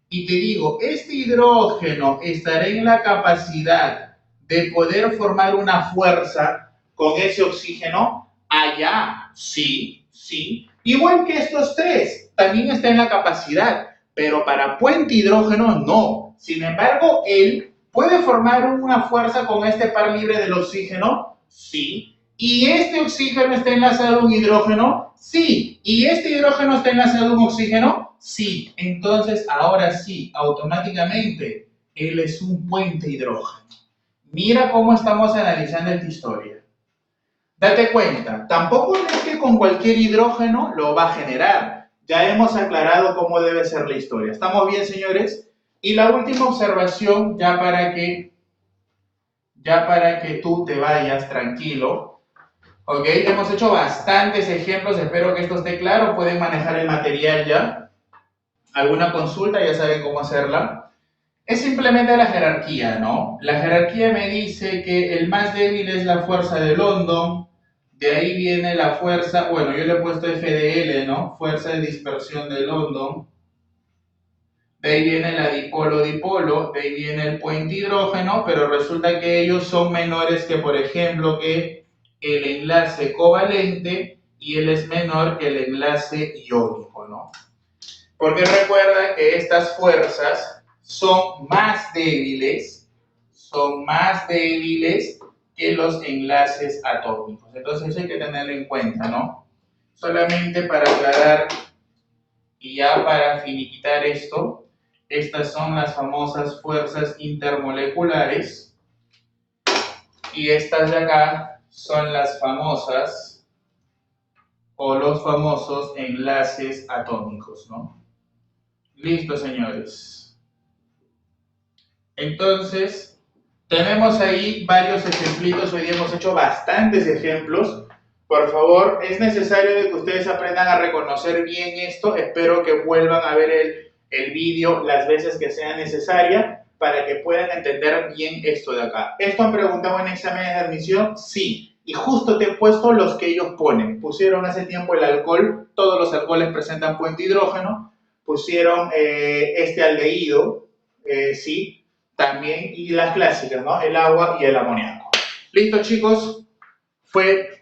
y te digo, este hidrógeno estará en la capacidad de poder formar una fuerza con ese oxígeno, allá, sí, sí. Igual que estos 3, también está en la capacidad, pero para puente hidrógeno no. Sin embargo, él puede formar una fuerza con este par libre del oxígeno, sí. ¿Y este oxígeno está enlazado a un hidrógeno? Sí. ¿Y este hidrógeno está enlazado a un oxígeno? Sí. Entonces, ahora sí, automáticamente, él es un puente hidrógeno. Mira cómo estamos analizando esta historia. Date cuenta, tampoco es que con cualquier hidrógeno lo va a generar. Ya hemos aclarado cómo debe ser la historia. ¿Estamos bien, señores? Y la última observación, ya para que tú te vayas tranquilo. Ok, hemos hecho bastantes ejemplos, espero que esto esté claro. Pueden manejar el material ya. ¿Alguna consulta? Ya saben cómo hacerla. Es simplemente la jerarquía, ¿no? La jerarquía me dice que el más débil es la fuerza de London, de ahí viene la fuerza, bueno, yo le he puesto FDL, ¿no? Fuerza de dispersión de London, de ahí viene la dipolo-dipolo, de ahí viene el puente hidrógeno, pero resulta que ellos son menores que, por ejemplo, que el enlace covalente y él es menor que el enlace iónico, ¿no? Porque recuerda que estas fuerzas son más débiles que los enlaces atómicos. Entonces hay que tenerlo en cuenta, ¿no? Solamente para aclarar y ya para finiquitar esto, estas son las famosas fuerzas intermoleculares y estas de acá son las famosas o los famosos enlaces atómicos, ¿no? Listo, señores. Entonces, tenemos ahí varios ejemplitos, hoy día hemos hecho bastantes ejemplos. Por favor, es necesario de que ustedes aprendan a reconocer bien esto. Espero que vuelvan a ver el vídeo las veces que sea necesaria para que puedan entender bien esto de acá. ¿Esto han preguntado en exámenes de admisión? Sí. Y justo te he puesto los que ellos ponen. Pusieron hace tiempo el alcohol, todos los alcoholes presentan puente hidrógeno. Pusieron este aldehído, sí, también, y las clásicas, ¿no? El agua y el amoníaco. Listo, chicos, fue